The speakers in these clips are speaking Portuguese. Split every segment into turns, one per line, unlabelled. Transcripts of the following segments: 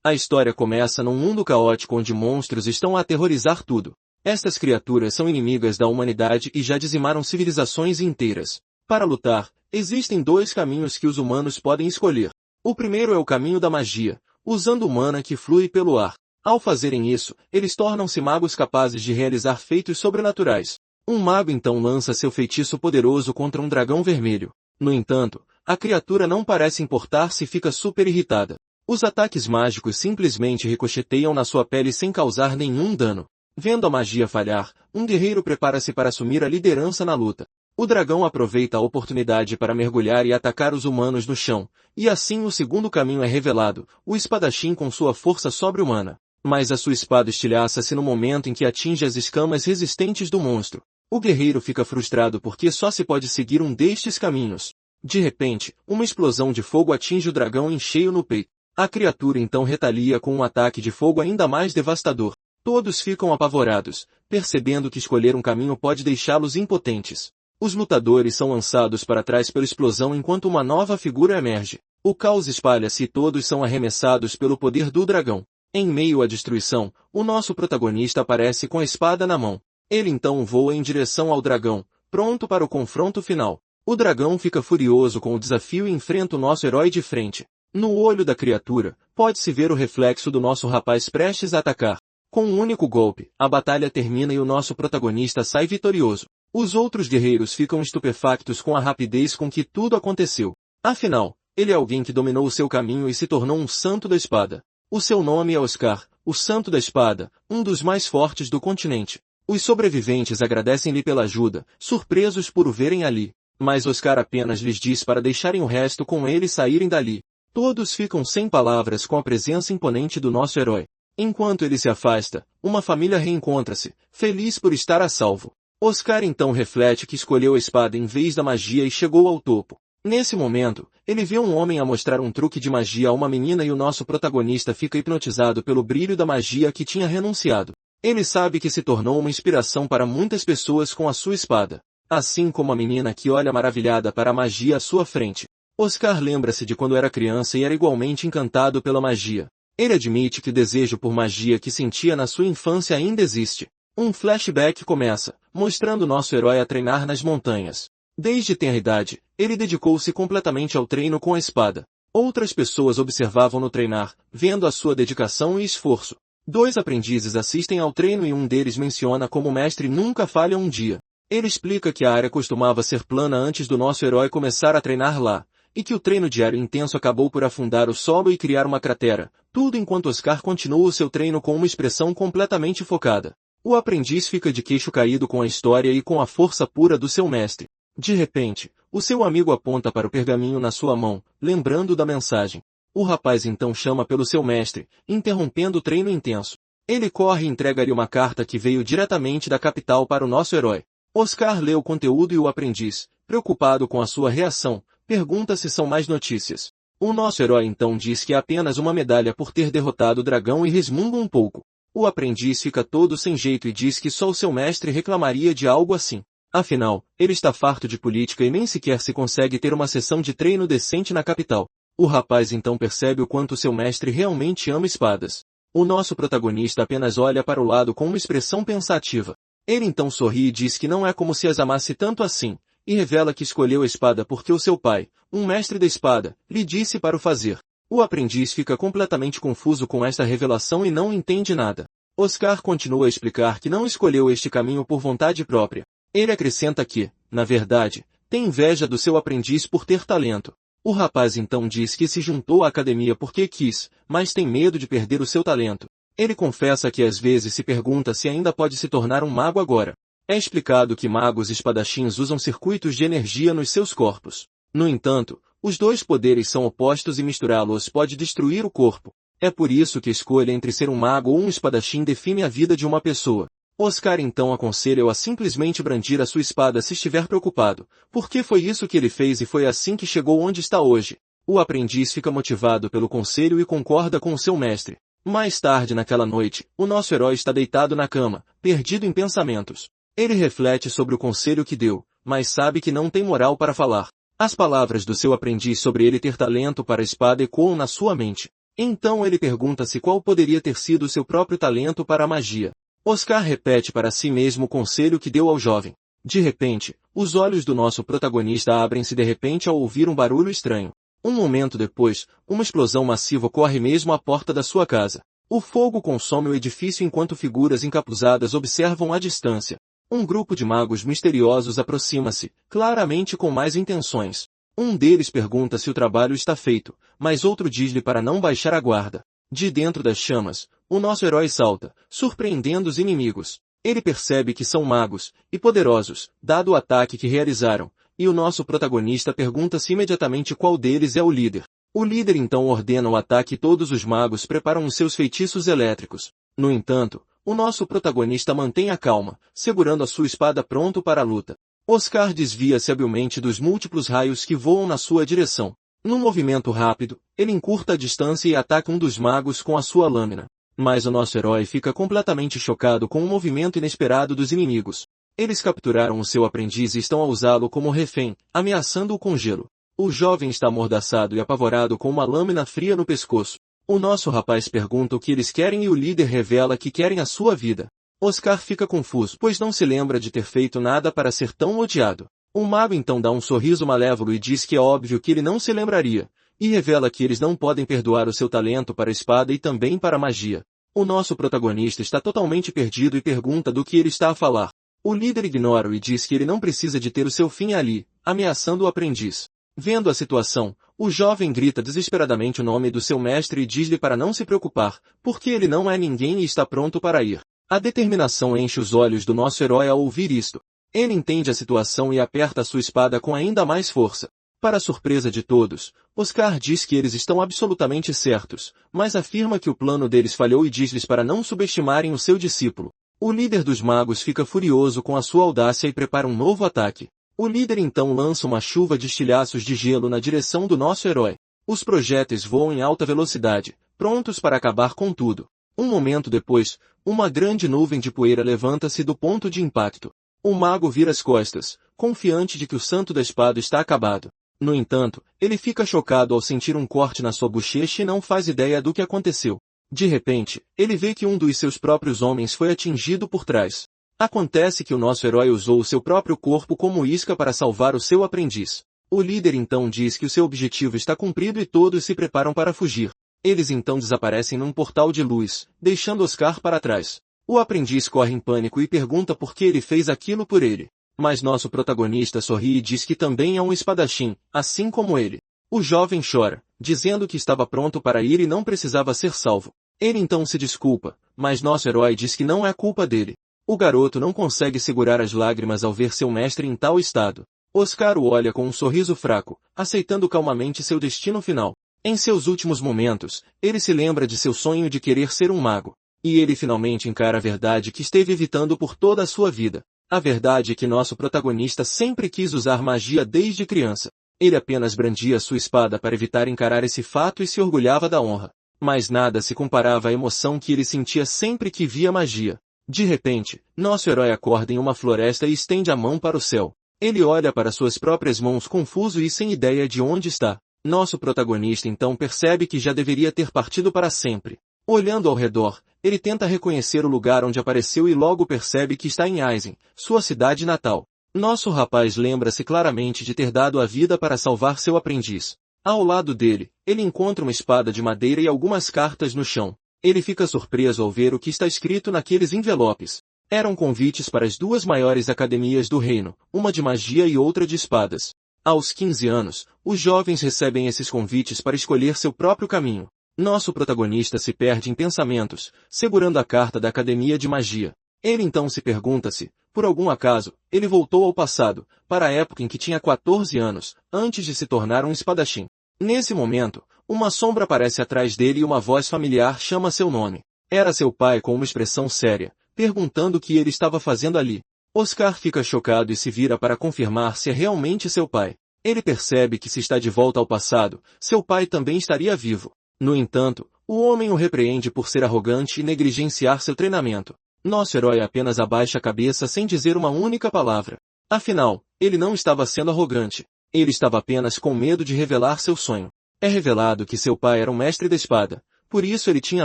A história começa num mundo caótico onde monstros estão a aterrorizar tudo. Estas criaturas são inimigas da humanidade e já dizimaram civilizações inteiras. Para lutar, existem dois caminhos que os humanos podem escolher. O primeiro é o caminho da magia, usando o mana que flui pelo ar. Ao fazerem isso, eles tornam-se magos capazes de realizar feitos sobrenaturais. Um mago então lança seu feitiço poderoso contra um dragão vermelho. No entanto, a criatura não parece importar-se e fica super irritada. Os ataques mágicos simplesmente ricocheteiam na sua pele sem causar nenhum dano. Vendo a magia falhar, um guerreiro prepara-se para assumir a liderança na luta. O dragão aproveita a oportunidade para mergulhar e atacar os humanos no chão, e assim o segundo caminho é revelado, o espadachim com sua força sobre-humana. Mas a sua espada estilhaça-se no momento em que atinge as escamas resistentes do monstro. O guerreiro fica frustrado porque só se pode seguir um destes caminhos. De repente, uma explosão de fogo atinge o dragão em cheio no peito. A criatura então retalia com um ataque de fogo ainda mais devastador. Todos ficam apavorados, percebendo que escolher um caminho pode deixá-los impotentes. Os lutadores são lançados para trás pela explosão enquanto uma nova figura emerge. O caos espalha-se e todos são arremessados pelo poder do dragão. Em meio à destruição, o nosso protagonista aparece com a espada na mão. Ele então voa em direção ao dragão, pronto para o confronto final. O dragão fica furioso com o desafio e enfrenta o nosso herói de frente. No olho da criatura, pode-se ver o reflexo do nosso rapaz prestes a atacar. Com um único golpe, a batalha termina e o nosso protagonista sai vitorioso. Os outros guerreiros ficam estupefactos com a rapidez com que tudo aconteceu. Afinal, ele é alguém que dominou o seu caminho e se tornou um santo da espada. O seu nome é Oscar, o santo da espada, um dos mais fortes do continente. Os sobreviventes agradecem-lhe pela ajuda, surpresos por o verem ali. Mas Oscar apenas lhes diz para deixarem o resto com ele e saírem dali. Todos ficam sem palavras com a presença imponente do nosso herói. Enquanto ele se afasta, uma família reencontra-se, feliz por estar a salvo. Oscar então reflete que escolheu a espada em vez da magia e chegou ao topo. Nesse momento, ele vê um homem a mostrar um truque de magia a uma menina e o nosso protagonista fica hipnotizado pelo brilho da magia que tinha renunciado. Ele sabe que se tornou uma inspiração para muitas pessoas com a sua espada. Assim como a menina que olha maravilhada para a magia à sua frente. Oscar lembra-se de quando era criança e era igualmente encantado pela magia. Ele admite que o desejo por magia que sentia na sua infância ainda existe. Um flashback começa, mostrando nosso herói a treinar nas montanhas. Desde tenra idade, ele dedicou-se completamente ao treino com a espada. Outras pessoas observavam-no treinar, vendo a sua dedicação e esforço. 2 aprendizes assistem ao treino e um deles menciona como o mestre nunca falha um dia. Ele explica que a área costumava ser plana antes do nosso herói começar a treinar lá, e que o treino diário intenso acabou por afundar o solo e criar uma cratera, tudo enquanto Oscar continua o seu treino com uma expressão completamente focada. O aprendiz fica de queixo caído com a história e com a força pura do seu mestre. De repente, o seu amigo aponta para o pergaminho na sua mão, lembrando da mensagem. O rapaz então chama pelo seu mestre, interrompendo o treino intenso. Ele corre e entrega-lhe uma carta que veio diretamente da capital para o nosso herói. Oscar lê o conteúdo e o aprendiz, preocupado com a sua reação, pergunta se são mais notícias. O nosso herói então diz que é apenas uma medalha por ter derrotado o dragão e resmunga um pouco. O aprendiz fica todo sem jeito e diz que só o seu mestre reclamaria de algo assim. Afinal, ele está farto de política e nem sequer se consegue ter uma sessão de treino decente na capital. O rapaz então percebe o quanto seu mestre realmente ama espadas. O nosso protagonista apenas olha para o lado com uma expressão pensativa. Ele então sorri e diz que não é como se as amasse tanto assim, e revela que escolheu a espada porque o seu pai, um mestre da espada, lhe disse para o fazer. O aprendiz fica completamente confuso com esta revelação e não entende nada. Oscar continua a explicar que não escolheu este caminho por vontade própria. Ele acrescenta que, na verdade, tem inveja do seu aprendiz por ter talento. O rapaz então diz que se juntou à academia porque quis, mas tem medo de perder o seu talento. Ele confessa que às vezes se pergunta se ainda pode se tornar um mago agora. É explicado que magos e espadachins usam circuitos de energia nos seus corpos. No entanto, os dois poderes são opostos e misturá-los pode destruir o corpo. É por isso que a escolha entre ser um mago ou um espadachim define a vida de uma pessoa. Oscar então aconselha-o a simplesmente brandir a sua espada se estiver preocupado, porque foi isso que ele fez e foi assim que chegou onde está hoje. O aprendiz fica motivado pelo conselho e concorda com o seu mestre. Mais tarde naquela noite, o nosso herói está deitado na cama, perdido em pensamentos. Ele reflete sobre o conselho que deu, mas sabe que não tem moral para falar. As palavras do seu aprendiz sobre ele ter talento para a espada ecoam na sua mente. Então ele pergunta-se qual poderia ter sido seu próprio talento para a magia. Oscar repete para si mesmo o conselho que deu ao jovem. De repente, os olhos do nosso protagonista abrem-se de repente ao ouvir um barulho estranho. Um momento depois, uma explosão massiva ocorre mesmo à porta da sua casa. O fogo consome o edifício enquanto figuras encapuzadas observam à distância. Um grupo de magos misteriosos aproxima-se, claramente com mais intenções. Um deles pergunta se o trabalho está feito, mas outro diz-lhe para não baixar a guarda. De dentro das chamas, o nosso herói salta, surpreendendo os inimigos. Ele percebe que são magos, e poderosos, dado o ataque que realizaram, e o nosso protagonista pergunta-se imediatamente qual deles é o líder. O líder então ordena o ataque e todos os magos preparam os seus feitiços elétricos. No entanto, o nosso protagonista mantém a calma, segurando a sua espada pronto para a luta. Oscar desvia-se habilmente dos múltiplos raios que voam na sua direção. Num movimento rápido, ele encurta a distância e ataca um dos magos com a sua lâmina. Mas o nosso herói fica completamente chocado com o movimento inesperado dos inimigos. Eles capturaram o seu aprendiz e estão a usá-lo como refém, ameaçando-o com gelo. O jovem está amordaçado e apavorado com uma lâmina fria no pescoço. O nosso rapaz pergunta o que eles querem e o líder revela que querem a sua vida. Oscar fica confuso, pois não se lembra de ter feito nada para ser tão odiado. O mago então dá um sorriso malévolo e diz que é óbvio que ele não se lembraria, e revela que eles não podem perdoar o seu talento para a espada e também para a magia. O nosso protagonista está totalmente perdido e pergunta do que ele está a falar. O líder ignora-o e diz que ele não precisa de ter o seu fim ali, ameaçando o aprendiz. Vendo a situação, o jovem grita desesperadamente o nome do seu mestre e diz-lhe para não se preocupar, porque ele não é ninguém e está pronto para ir. A determinação enche os olhos do nosso herói ao ouvir isto. Ele entende a situação e aperta a sua espada com ainda mais força. Para a surpresa de todos, Oscar diz que eles estão absolutamente certos, mas afirma que o plano deles falhou e diz-lhes para não subestimarem o seu discípulo. O líder dos magos fica furioso com a sua audácia e prepara um novo ataque. O líder então lança uma chuva de estilhaços de gelo na direção do nosso herói. Os projéteis voam em alta velocidade, prontos para acabar com tudo. Um momento depois, uma grande nuvem de poeira levanta-se do ponto de impacto. O mago vira as costas, confiante de que o santo da espada está acabado. No entanto, ele fica chocado ao sentir um corte na sua bochecha e não faz ideia do que aconteceu. De repente, ele vê que um dos seus próprios homens foi atingido por trás. Acontece que o nosso herói usou o seu próprio corpo como isca para salvar o seu aprendiz. O líder então diz que o seu objetivo está cumprido e todos se preparam para fugir. Eles então desaparecem num portal de luz, deixando Oscar para trás. O aprendiz corre em pânico e pergunta por que ele fez aquilo por ele. Mas nosso protagonista sorri e diz que também é um espadachim, assim como ele. O jovem chora, dizendo que estava pronto para ir e não precisava ser salvo. Ele então se desculpa, mas nosso herói diz que não é culpa dele. O garoto não consegue segurar as lágrimas ao ver seu mestre em tal estado. Oscar o olha com um sorriso fraco, aceitando calmamente seu destino final. Em seus últimos momentos, ele se lembra de seu sonho de querer ser um mago. E ele finalmente encara a verdade que esteve evitando por toda a sua vida. A verdade é que nosso protagonista sempre quis usar magia desde criança. Ele apenas brandia sua espada para evitar encarar esse fato e se orgulhava da honra. Mas nada se comparava à emoção que ele sentia sempre que via magia. De repente, nosso herói acorda em uma floresta e estende a mão para o céu. Ele olha para suas próprias mãos confuso e sem ideia de onde está. Nosso protagonista então percebe que já deveria ter partido para sempre. Olhando ao redor, ele tenta reconhecer o lugar onde apareceu e logo percebe que está em Aizen, sua cidade natal. Nosso rapaz lembra-se claramente de ter dado a vida para salvar seu aprendiz. Ao lado dele, ele encontra uma espada de madeira e algumas cartas no chão. Ele fica surpreso ao ver o que está escrito naqueles envelopes. Eram convites para as duas maiores academias do reino, uma de magia e outra de espadas. Aos 15 anos, os jovens recebem esses convites para escolher seu próprio caminho. Nosso protagonista se perde em pensamentos, segurando a carta da Academia de Magia. Ele então se pergunta se, por algum acaso, ele voltou ao passado, para a época em que tinha 14 anos, antes de se tornar um espadachim. Nesse momento, uma sombra aparece atrás dele e uma voz familiar chama seu nome. Era seu pai com uma expressão séria, perguntando o que ele estava fazendo ali. Oscar fica chocado e se vira para confirmar se é realmente seu pai. Ele percebe que se está de volta ao passado, seu pai também estaria vivo. No entanto, o homem o repreende por ser arrogante e negligenciar seu treinamento. Nosso herói apenas abaixa a cabeça sem dizer uma única palavra. Afinal, ele não estava sendo arrogante. Ele estava apenas com medo de revelar seu sonho. É revelado que seu pai era um mestre da espada, Por isso ele tinha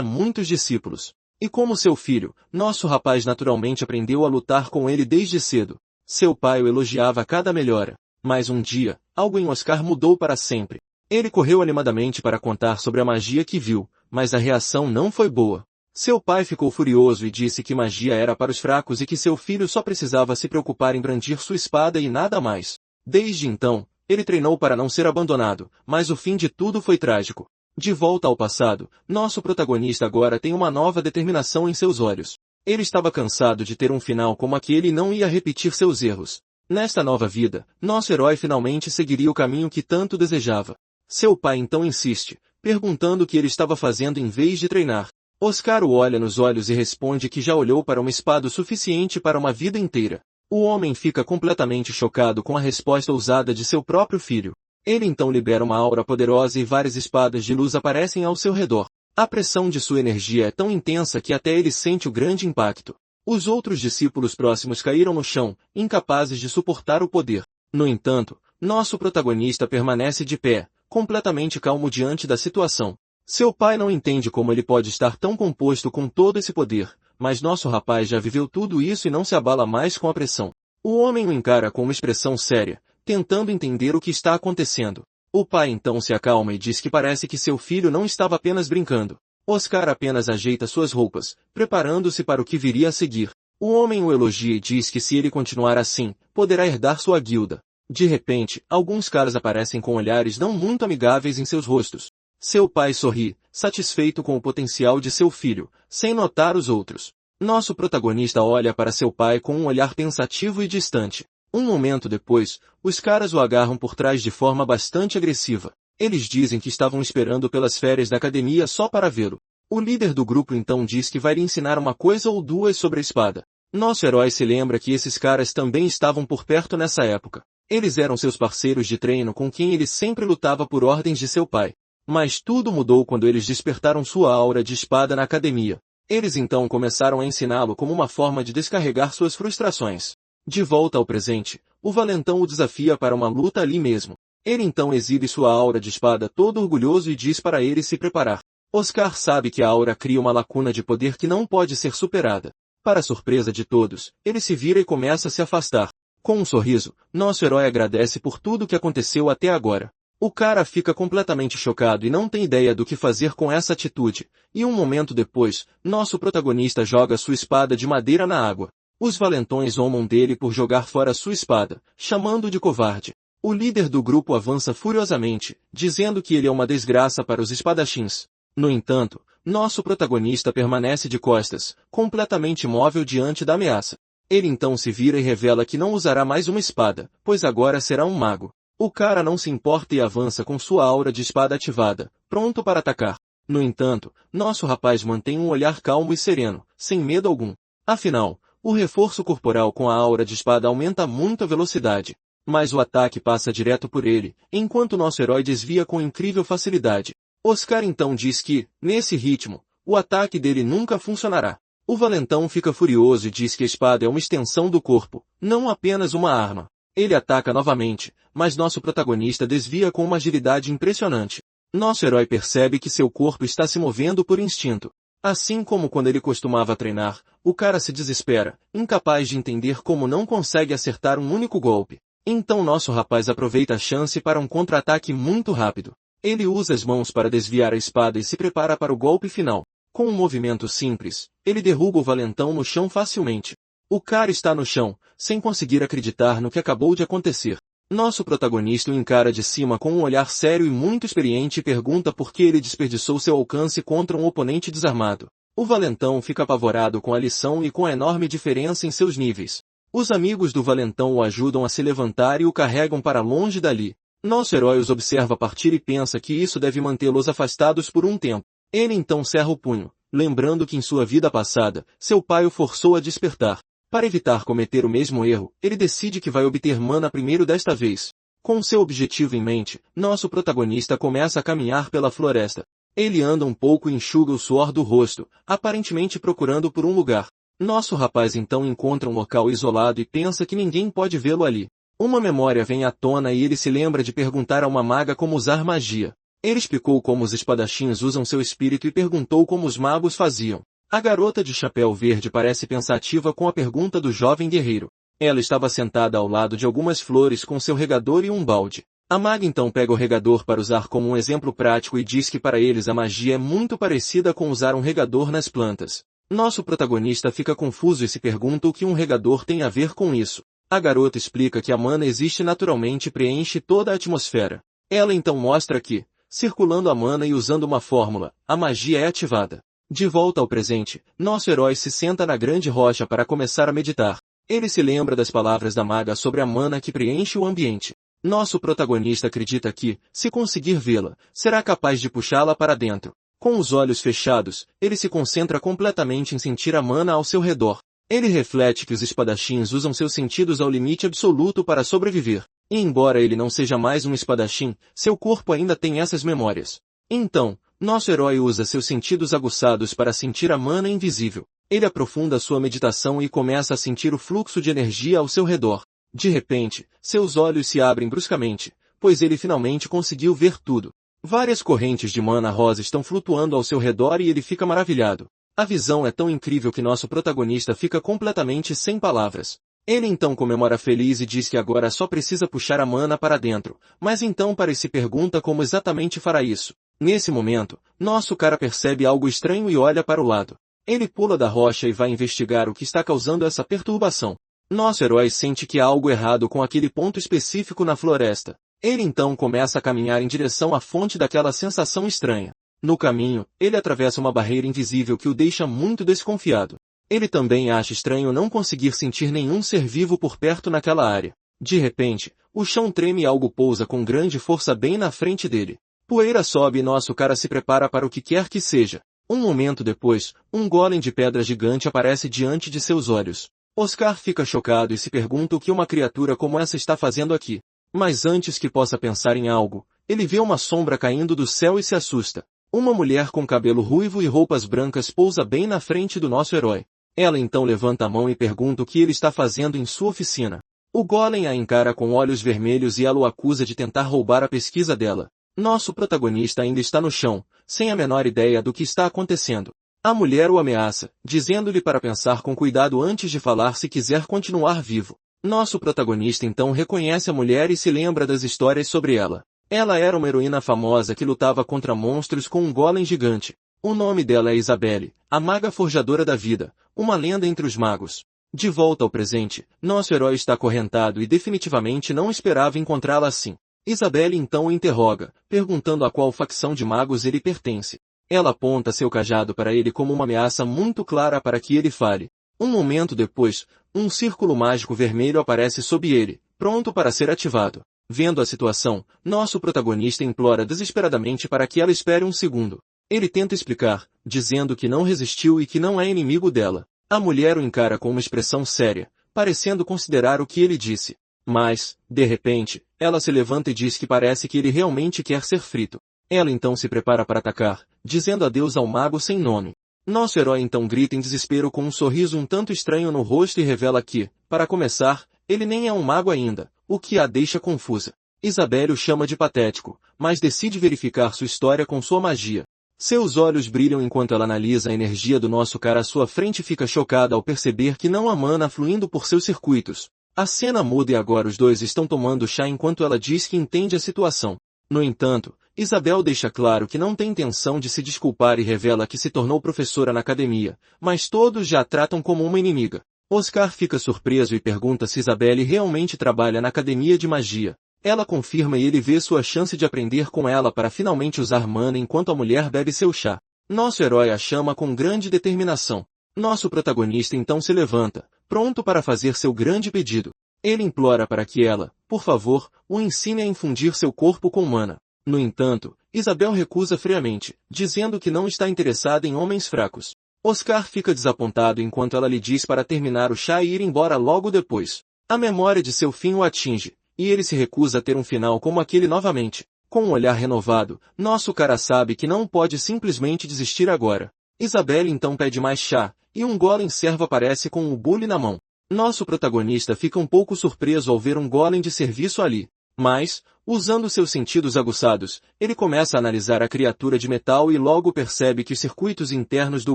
muitos discípulos. E como seu filho, nosso rapaz naturalmente aprendeu a lutar com ele desde cedo. Seu pai o elogiava a cada melhora. Mas um dia, algo em Oscar mudou para sempre. Ele correu animadamente para contar sobre a magia que viu, mas a reação não foi boa. Seu pai ficou furioso e disse que magia era para os fracos e que seu filho só precisava se preocupar em brandir sua espada e nada mais. Desde então, ele treinou para não ser abandonado, mas o fim de tudo foi trágico. De volta ao passado, nosso protagonista agora tem uma nova determinação em seus olhos. Ele estava cansado de ter um final como aquele e não ia repetir seus erros. Nesta nova vida, nosso herói finalmente seguiria o caminho que tanto desejava. Seu pai então insiste, perguntando o que ele estava fazendo em vez de treinar. Oscar o olha nos olhos e responde que já olhou para uma espada o suficiente para uma vida inteira. O homem fica completamente chocado com a resposta ousada de seu próprio filho. Ele então libera uma aura poderosa e várias espadas de luz aparecem ao seu redor. A pressão de sua energia é tão intensa que até ele sente o grande impacto. Os outros discípulos próximos caíram no chão, incapazes de suportar o poder. No entanto, nosso protagonista permanece de pé, completamente calmo diante da situação. Seu pai não entende como ele pode estar tão composto com todo esse poder, mas nosso rapaz já viveu tudo isso e não se abala mais com a pressão. O homem o encara com uma expressão séria, tentando entender o que está acontecendo. O pai então se acalma e diz que parece que seu filho não estava apenas brincando. Oscar apenas ajeita suas roupas, preparando-se para o que viria a seguir. O homem o elogia e diz que se ele continuar assim, poderá herdar sua guilda. De repente, alguns caras aparecem com olhares não muito amigáveis em seus rostos. Seu pai sorri, satisfeito com o potencial de seu filho, sem notar os outros. Nosso protagonista olha para seu pai com um olhar pensativo e distante. Um momento depois, os caras o agarram por trás de forma bastante agressiva. Eles dizem que estavam esperando pelas férias da academia só para vê-lo. O líder do grupo então diz que vai lhe ensinar uma coisa ou duas sobre a espada. Nosso herói se lembra que esses caras também estavam por perto nessa época. Eles eram seus parceiros de treino com quem ele sempre lutava por ordens de seu pai. Mas tudo mudou quando eles despertaram sua aura de espada na academia. Eles então começaram a ensiná-lo como uma forma de descarregar suas frustrações. De volta ao presente, o valentão o desafia para uma luta ali mesmo. Ele então exibe sua aura de espada todo orgulhoso e diz para ele se preparar. Oscar sabe que a aura cria uma lacuna de poder que não pode ser superada. Para surpresa de todos, ele se vira e começa a se afastar. Com um sorriso, nosso herói agradece por tudo o que aconteceu até agora. O cara fica completamente chocado e não tem ideia do que fazer com essa atitude, e um momento depois, nosso protagonista joga sua espada de madeira na água. Os valentões zombam dele por jogar fora sua espada, chamando-o de covarde. O líder do grupo avança furiosamente, dizendo que ele é uma desgraça para os espadachins. No entanto, nosso protagonista permanece de costas, completamente imóvel diante da ameaça. Ele então se vira e revela que não usará mais uma espada, pois agora será um mago. O cara não se importa e avança com sua aura de espada ativada, pronto para atacar. No entanto, nosso rapaz mantém um olhar calmo e sereno, sem medo algum. Afinal, o reforço corporal com a aura de espada aumenta muito a velocidade. Mas o ataque passa direto por ele, enquanto nosso herói desvia com incrível facilidade. Oscar então diz que, nesse ritmo, o ataque dele nunca funcionará. O valentão fica furioso e diz que a espada é uma extensão do corpo, não apenas uma arma. Ele ataca novamente, mas nosso protagonista desvia com uma agilidade impressionante. Nosso herói percebe que seu corpo está se movendo por instinto. Assim como quando ele costumava treinar, o cara se desespera, incapaz de entender como não consegue acertar um único golpe. Então nosso rapaz aproveita a chance para um contra-ataque muito rápido. Ele usa as mãos para desviar a espada e se prepara para o golpe final. Com um movimento simples, ele derruba o valentão no chão facilmente. O cara está no chão, sem conseguir acreditar no que acabou de acontecer. Nosso protagonista o encara de cima com um olhar sério e muito experiente e pergunta por que ele desperdiçou seu alcance contra um oponente desarmado. O valentão fica apavorado com a lição e com a enorme diferença em seus níveis. Os amigos do valentão o ajudam a se levantar e o carregam para longe dali. Nosso herói os observa partir e pensa que isso deve mantê-los afastados por um tempo. Ele então cerra o punho, lembrando que em sua vida passada, seu pai o forçou a despertar. Para evitar cometer o mesmo erro, ele decide que vai obter mana primeiro desta vez. Com seu objetivo em mente, nosso protagonista começa a caminhar pela floresta. Ele anda um pouco e enxuga o suor do rosto, aparentemente procurando por um lugar. Nosso rapaz então encontra um local isolado e pensa que ninguém pode vê-lo ali. Uma memória vem à tona e ele se lembra de perguntar a uma maga como usar magia. Ele explicou como os espadachins usam seu espírito e perguntou como os magos faziam. A garota de chapéu verde parece pensativa com a pergunta do jovem guerreiro. Ela estava sentada ao lado de algumas flores com seu regador e um balde. A maga então pega o regador para usar como um exemplo prático e diz que para eles a magia é muito parecida com usar um regador nas plantas. Nosso protagonista fica confuso e se pergunta o que um regador tem a ver com isso. A garota explica que a mana existe naturalmente e preenche toda a atmosfera. Ela então mostra que, circulando a mana e usando uma fórmula, a magia é ativada. De volta ao presente, nosso herói se senta na grande rocha para começar a meditar. Ele se lembra das palavras da maga sobre a mana que preenche o ambiente. Nosso protagonista acredita que, se conseguir vê-la, será capaz de puxá-la para dentro. Com os olhos fechados, ele se concentra completamente em sentir a mana ao seu redor. Ele reflete que os espadachins usam seus sentidos ao limite absoluto para sobreviver. E embora ele não seja mais um espadachim, seu corpo ainda tem essas memórias. Então, nosso herói usa seus sentidos aguçados para sentir a mana invisível. Ele aprofunda sua meditação e começa a sentir o fluxo de energia ao seu redor. De repente, seus olhos se abrem bruscamente, pois ele finalmente conseguiu ver tudo. Várias correntes de mana rosa estão flutuando ao seu redor e ele fica maravilhado. A visão é tão incrível que nosso protagonista fica completamente sem palavras. Ele então comemora feliz e diz que agora só precisa puxar a mana para dentro, mas então para e se pergunta como exatamente fará isso. Nesse momento, nosso cara percebe algo estranho e olha para o lado. Ele pula da rocha e vai investigar o que está causando essa perturbação. Nosso herói sente que há algo errado com aquele ponto específico na floresta. Ele então começa a caminhar em direção à fonte daquela sensação estranha. No caminho, ele atravessa uma barreira invisível que o deixa muito desconfiado. Ele também acha estranho não conseguir sentir nenhum ser vivo por perto naquela área. De repente, o chão treme e algo pousa com grande força bem na frente dele. Poeira sobe e nosso cara se prepara para o que quer que seja. Um momento depois, um golem de pedra gigante aparece diante de seus olhos. Oscar fica chocado e se pergunta o que uma criatura como essa está fazendo aqui. Mas antes que possa pensar em algo, ele vê uma sombra caindo do céu e se assusta. Uma mulher com cabelo ruivo e roupas brancas pousa bem na frente do nosso herói. Ela então levanta a mão e pergunta o que ele está fazendo em sua oficina. O golem a encara com olhos vermelhos e ela o acusa de tentar roubar a pesquisa dela. Nosso protagonista ainda está no chão, sem a menor ideia do que está acontecendo. A mulher o ameaça, dizendo-lhe para pensar com cuidado antes de falar se quiser continuar vivo. Nosso protagonista então reconhece a mulher e se lembra das histórias sobre ela. Ela era uma heroína famosa que lutava contra monstros com um golem gigante. O nome dela é Isabelle, a maga forjadora da vida, uma lenda entre os magos. De volta ao presente, nosso herói está acorrentado e definitivamente não esperava encontrá-la assim. Isabelle então o interroga, perguntando a qual facção de magos ele pertence. Ela aponta seu cajado para ele como uma ameaça muito clara para que ele fale. Um momento depois, um círculo mágico vermelho aparece sob ele, pronto para ser ativado. Vendo a situação, nosso protagonista implora desesperadamente para que ela espere um segundo. Ele tenta explicar, dizendo que não resistiu e que não é inimigo dela. A mulher o encara com uma expressão séria, parecendo considerar o que ele disse. Mas, de repente, ela se levanta e diz que parece que ele realmente quer ser frito. Ela então se prepara para atacar, dizendo adeus ao mago sem nome. Nosso herói então grita em desespero com um sorriso um tanto estranho no rosto e revela que, para começar, ele nem é um mago ainda, o que a deixa confusa. Isabelle o chama de patético, mas decide verificar sua história com sua magia. Seus olhos brilham enquanto ela analisa a energia do nosso cara à sua frente e fica chocada ao perceber que não há mana fluindo por seus circuitos. A cena muda e agora os dois estão tomando chá enquanto ela diz que entende a situação. No entanto, Isabel deixa claro que não tem intenção de se desculpar e revela que se tornou professora na academia, mas todos já a tratam como uma inimiga. Oscar fica surpreso e pergunta se Isabelle realmente trabalha na academia de magia. Ela confirma e ele vê sua chance de aprender com ela para finalmente usar mana enquanto a mulher bebe seu chá. Nosso herói a chama com grande determinação. Nosso protagonista então se levanta, pronto para fazer seu grande pedido. Ele implora para que ela, por favor, o ensine a infundir seu corpo com mana. No entanto, Isabel recusa friamente, dizendo que não está interessada em homens fracos. Oscar fica desapontado enquanto ela lhe diz para terminar o chá e ir embora logo depois. A memória de seu fim o atinge, e ele se recusa a ter um final como aquele novamente. Com um olhar renovado, nosso cara sabe que não pode simplesmente desistir agora. Isabelle então pede mais chá, e um golem servo aparece com o bule na mão. Nosso protagonista fica um pouco surpreso ao ver um golem de serviço ali. Mas, usando seus sentidos aguçados, ele começa a analisar a criatura de metal e logo percebe que os circuitos internos do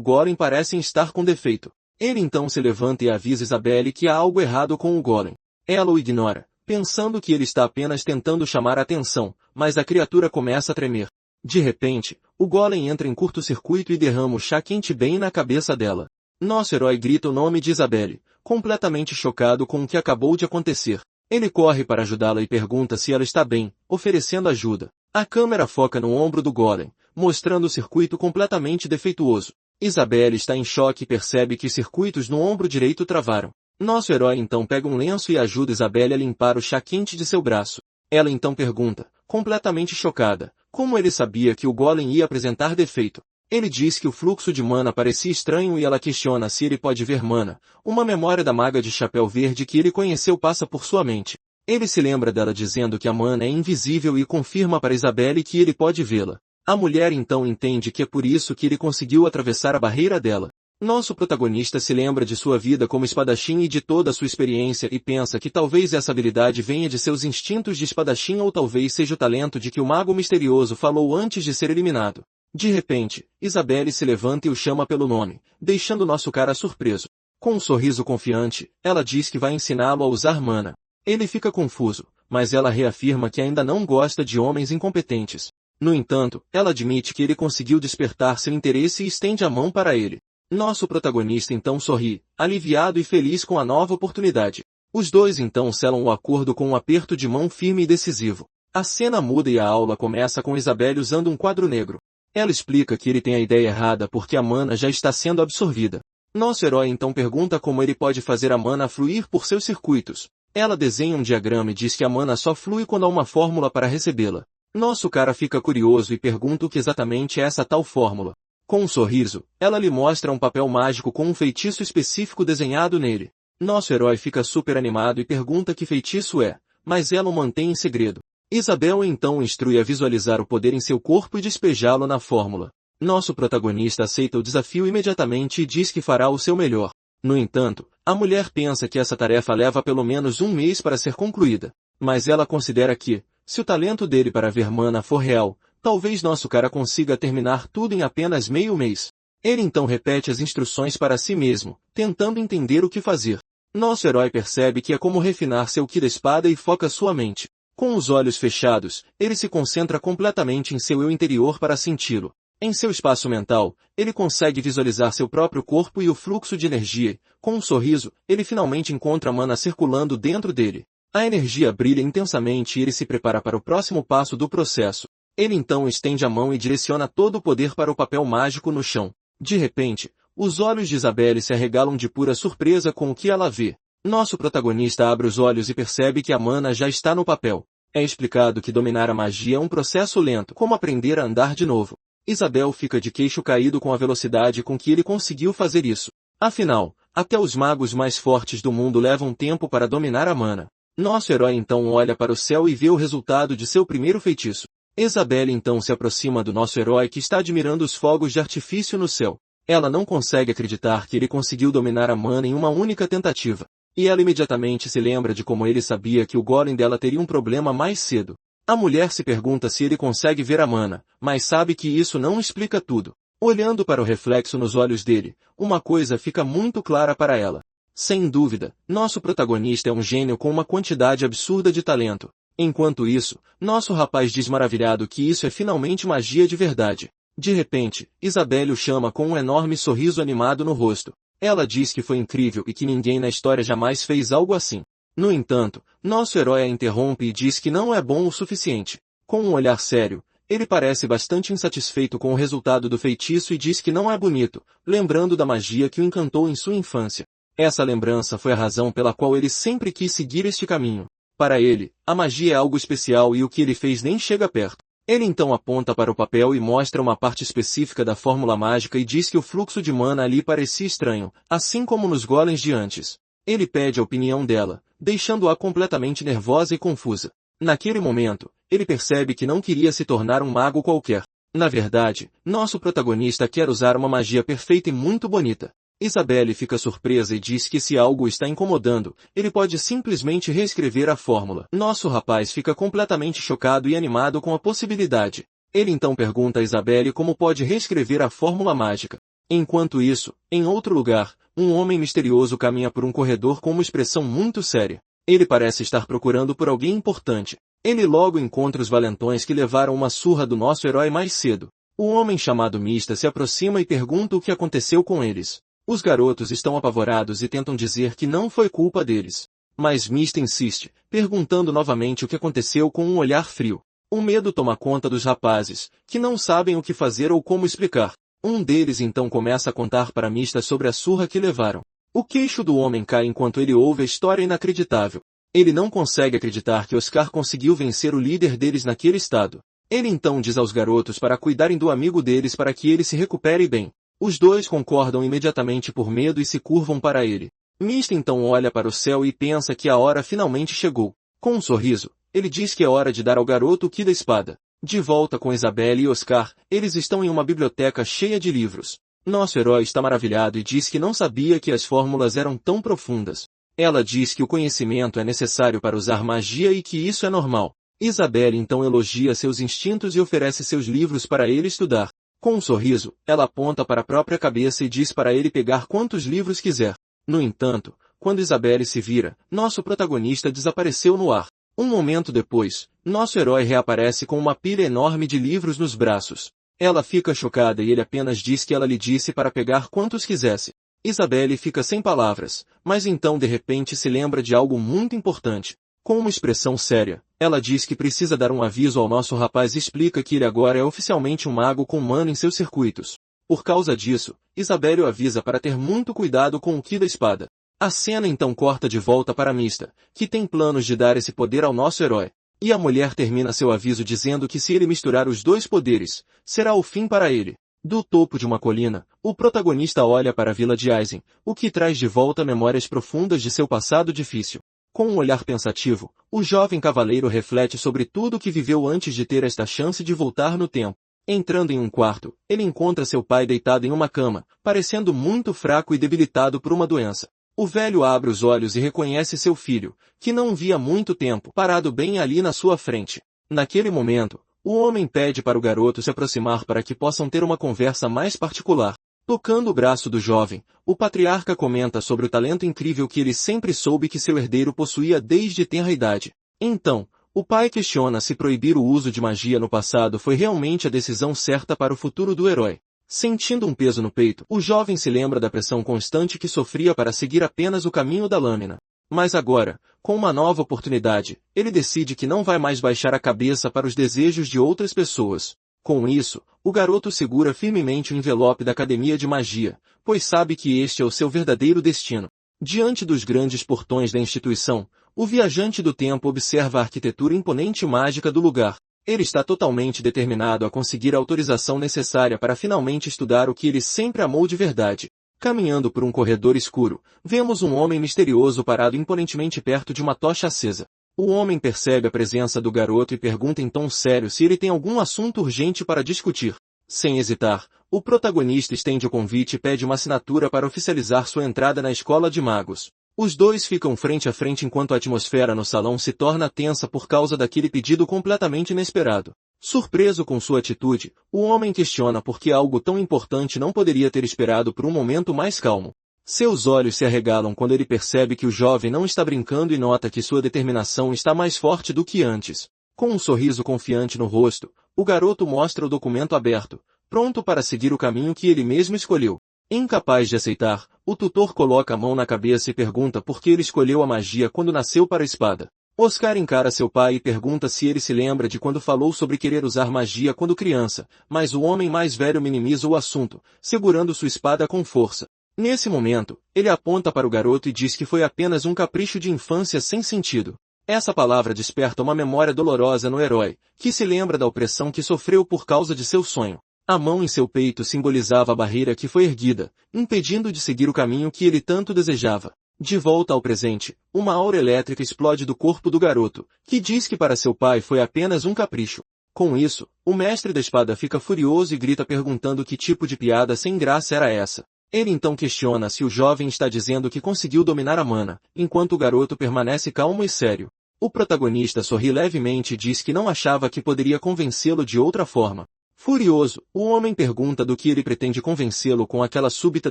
golem parecem estar com defeito. Ele então se levanta e avisa Isabelle que há algo errado com o golem. Ela o ignora, pensando que ele está apenas tentando chamar a atenção, mas a criatura começa a tremer. De repente, o golem entra em curto-circuito e derrama o chá quente bem na cabeça dela. Nosso herói grita o nome de Isabelle, completamente chocado com o que acabou de acontecer. Ele corre para ajudá-la e pergunta se ela está bem, oferecendo ajuda. A câmera foca no ombro do golem, mostrando o circuito completamente defeituoso. Isabelle está em choque e percebe que os circuitos no ombro direito travaram. Nosso herói então pega um lenço e ajuda Isabelle a limpar o chá quente de seu braço. Ela então pergunta, completamente chocada, como ele sabia que o golem ia apresentar defeito. Ele diz que o fluxo de mana parecia estranho e ela questiona se ele pode ver mana. Uma memória da maga de chapéu verde que ele conheceu passa por sua mente. Ele se lembra dela dizendo que a mana é invisível e confirma para Isabelle que ele pode vê-la. A mulher então entende que é por isso que ele conseguiu atravessar a barreira dela. Nosso protagonista se lembra de sua vida como espadachim e de toda a sua experiência e pensa que talvez essa habilidade venha de seus instintos de espadachim ou talvez seja o talento de que o mago misterioso falou antes de ser eliminado. De repente, Isabelle se levanta e o chama pelo nome, deixando nosso cara surpreso. Com um sorriso confiante, ela diz que vai ensiná-lo a usar mana. Ele fica confuso, mas ela reafirma que ainda não gosta de homens incompetentes. No entanto, ela admite que ele conseguiu despertar seu interesse e estende a mão para ele. Nosso protagonista então sorri, aliviado e feliz com a nova oportunidade. Os dois então selam o acordo com um aperto de mão firme e decisivo. A cena muda e a aula começa com Isabelle usando um quadro negro. Ela explica que ele tem a ideia errada porque a mana já está sendo absorvida. Nosso herói então pergunta como ele pode fazer a mana fluir por seus circuitos. Ela desenha um diagrama e diz que a mana só flui quando há uma fórmula para recebê-la. Nosso cara fica curioso e pergunta o que exatamente é essa tal fórmula. Com um sorriso, ela lhe mostra um papel mágico com um feitiço específico desenhado nele. Nosso herói fica super animado e pergunta que feitiço é, mas ela o mantém em segredo. Isabelle então o instrui a visualizar o poder em seu corpo e despejá-lo na fórmula. Nosso protagonista aceita o desafio imediatamente e diz que fará o seu melhor. No entanto, a mulher pensa que essa tarefa leva pelo menos um mês para ser concluída. Mas ela considera que, se o talento dele para ver mana for real, talvez nosso cara consiga terminar tudo em apenas meio mês. Ele então repete as instruções para si mesmo, tentando entender o que fazer. Nosso herói percebe que é como refinar seu ki da espada e foca sua mente. Com os olhos fechados, ele se concentra completamente em seu eu interior para senti-lo. Em seu espaço mental, ele consegue visualizar seu próprio corpo e o fluxo de energia. Com um sorriso, ele finalmente encontra a mana circulando dentro dele. A energia brilha intensamente e ele se prepara para o próximo passo do processo. Ele então estende a mão e direciona todo o poder para o papel mágico no chão. De repente, os olhos de Isabelle se arregalam de pura surpresa com o que ela vê. Nosso protagonista abre os olhos e percebe que a mana já está no papel. É explicado que dominar a magia é um processo lento, como aprender a andar de novo. Isabelle fica de queixo caído com a velocidade com que ele conseguiu fazer isso. Afinal, até os magos mais fortes do mundo levam tempo para dominar a mana. Nosso herói então olha para o céu e vê o resultado de seu primeiro feitiço. Isabelle então se aproxima do nosso herói que está admirando os fogos de artifício no céu. Ela não consegue acreditar que ele conseguiu dominar a mana em uma única tentativa. E ela imediatamente se lembra de como ele sabia que o golem dela teria um problema mais cedo. A mulher se pergunta se ele consegue ver a mana, mas sabe que isso não explica tudo. Olhando para o reflexo nos olhos dele, uma coisa fica muito clara para ela. Sem dúvida, nosso protagonista é um gênio com uma quantidade absurda de talento. Enquanto isso, nosso rapaz diz maravilhado que isso é finalmente magia de verdade. De repente, Isabelle o chama com um enorme sorriso animado no rosto. Ela diz que foi incrível e que ninguém na história jamais fez algo assim. No entanto, nosso herói a interrompe e diz que não é bom o suficiente. Com um olhar sério, ele parece bastante insatisfeito com o resultado do feitiço e diz que não é bonito, lembrando da magia que o encantou em sua infância. Essa lembrança foi a razão pela qual ele sempre quis seguir este caminho. Para ele, a magia é algo especial e o que ele fez nem chega perto. Ele então aponta para o papel e mostra uma parte específica da fórmula mágica e diz que o fluxo de mana ali parecia estranho, assim como nos golems de antes. Ele pede a opinião dela, deixando-a completamente nervosa e confusa. Naquele momento, ele percebe que não queria se tornar um mago qualquer. Na verdade, nosso protagonista quer usar uma magia perfeita e muito bonita. Isabelle fica surpresa e diz que se algo o está incomodando, ele pode simplesmente reescrever a fórmula. Nosso rapaz fica completamente chocado e animado com a possibilidade. Ele então pergunta a Isabelle como pode reescrever a fórmula mágica. Enquanto isso, em outro lugar, um homem misterioso caminha por um corredor com uma expressão muito séria. Ele parece estar procurando por alguém importante. Ele logo encontra os valentões que levaram uma surra do nosso herói mais cedo. O homem chamado Mista se aproxima e pergunta o que aconteceu com eles. Os garotos estão apavorados e tentam dizer que não foi culpa deles. Mas Mista insiste, perguntando novamente o que aconteceu com um olhar frio. O medo toma conta dos rapazes, que não sabem o que fazer ou como explicar. Um deles então começa a contar para Mista sobre a surra que levaram. O queixo do homem cai enquanto ele ouve a história inacreditável. Ele não consegue acreditar que Oscar conseguiu vencer o líder deles naquele estado. Ele então diz aos garotos para cuidarem do amigo deles para que ele se recupere bem. Os dois concordam imediatamente por medo e se curvam para ele. Mista então olha para o céu e pensa que a hora finalmente chegou. Com um sorriso, ele diz que é hora de dar ao garoto o Ki da espada. De volta com Isabelle e Oscar, eles estão em uma biblioteca cheia de livros. Nosso herói está maravilhado e diz que não sabia que as fórmulas eram tão profundas. Ela diz que o conhecimento é necessário para usar magia e que isso é normal. Isabelle então elogia seus instintos e oferece seus livros para ele estudar. Com um sorriso, ela aponta para a própria cabeça e diz para ele pegar quantos livros quiser. No entanto, quando Isabelle se vira, nosso protagonista desapareceu no ar. Um momento depois, nosso herói reaparece com uma pilha enorme de livros nos braços. Ela fica chocada e ele apenas diz que ela lhe disse para pegar quantos quisesse. Isabelle fica sem palavras, mas então de repente se lembra de algo muito importante. Com uma expressão séria, ela diz que precisa dar um aviso ao nosso rapaz e explica que ele agora é oficialmente um mago com mana em seus circuitos. Por causa disso, Isabelle o avisa para ter muito cuidado com o Ki da espada. A cena então corta de volta para Mista, que tem planos de dar esse poder ao nosso herói. E a mulher termina seu aviso dizendo que se ele misturar os dois poderes, será o fim para ele. Do topo de uma colina, o protagonista olha para a vila de Aizen, o que traz de volta memórias profundas de seu passado difícil. Com um olhar pensativo, o jovem cavaleiro reflete sobre tudo o que viveu antes de ter esta chance de voltar no tempo. Entrando em um quarto, ele encontra seu pai deitado em uma cama, parecendo muito fraco e debilitado por uma doença. O velho abre os olhos e reconhece seu filho, que não via há muito tempo, parado bem ali na sua frente. Naquele momento, o homem pede para o garoto se aproximar para que possam ter uma conversa mais particular. Tocando o braço do jovem, o patriarca comenta sobre o talento incrível que ele sempre soube que seu herdeiro possuía desde tenra idade. Então, o pai questiona se proibir o uso de magia no passado foi realmente a decisão certa para o futuro do herói. Sentindo um peso no peito, o jovem se lembra da pressão constante que sofria para seguir apenas o caminho da lâmina. Mas agora, com uma nova oportunidade, ele decide que não vai mais baixar a cabeça para os desejos de outras pessoas. Com isso, o garoto segura firmemente o envelope da Academia de Magia, pois sabe que este é o seu verdadeiro destino. Diante dos grandes portões da instituição, o viajante do tempo observa a arquitetura imponente e mágica do lugar. Ele está totalmente determinado a conseguir a autorização necessária para finalmente estudar o que ele sempre amou de verdade. Caminhando por um corredor escuro, vemos um homem misterioso parado imponentemente perto de uma tocha acesa. O homem percebe a presença do garoto e pergunta em tom sério se ele tem algum assunto urgente para discutir. Sem hesitar, o protagonista estende o convite e pede uma assinatura para oficializar sua entrada na escola de magos. Os dois ficam frente a frente enquanto a atmosfera no salão se torna tensa por causa daquele pedido completamente inesperado. Surpreso com sua atitude, o homem questiona por que algo tão importante não poderia ter esperado por um momento mais calmo. Seus olhos se arregalam quando ele percebe que o jovem não está brincando e nota que sua determinação está mais forte do que antes. Com um sorriso confiante no rosto, o garoto mostra o documento aberto, pronto para seguir o caminho que ele mesmo escolheu. Incapaz de aceitar, o tutor coloca a mão na cabeça e pergunta por que ele escolheu a magia quando nasceu para a espada. Oscar encara seu pai e pergunta se ele se lembra de quando falou sobre querer usar magia quando criança, mas o homem mais velho minimiza o assunto, segurando sua espada com força. Nesse momento, ele aponta para o garoto e diz que foi apenas um capricho de infância sem sentido. Essa palavra desperta uma memória dolorosa no herói, que se lembra da opressão que sofreu por causa de seu sonho. A mão em seu peito simbolizava a barreira que foi erguida, impedindo de seguir o caminho que ele tanto desejava. De volta ao presente, uma aura elétrica explode do corpo do garoto, que diz que para seu pai foi apenas um capricho. Com isso, o mestre da espada fica furioso e grita perguntando que tipo de piada sem graça era essa. Ele então questiona se o jovem está dizendo que conseguiu dominar a mana, enquanto o garoto permanece calmo e sério. O protagonista sorri levemente e diz que não achava que poderia convencê-lo de outra forma. Furioso, o homem pergunta do que ele pretende convencê-lo com aquela súbita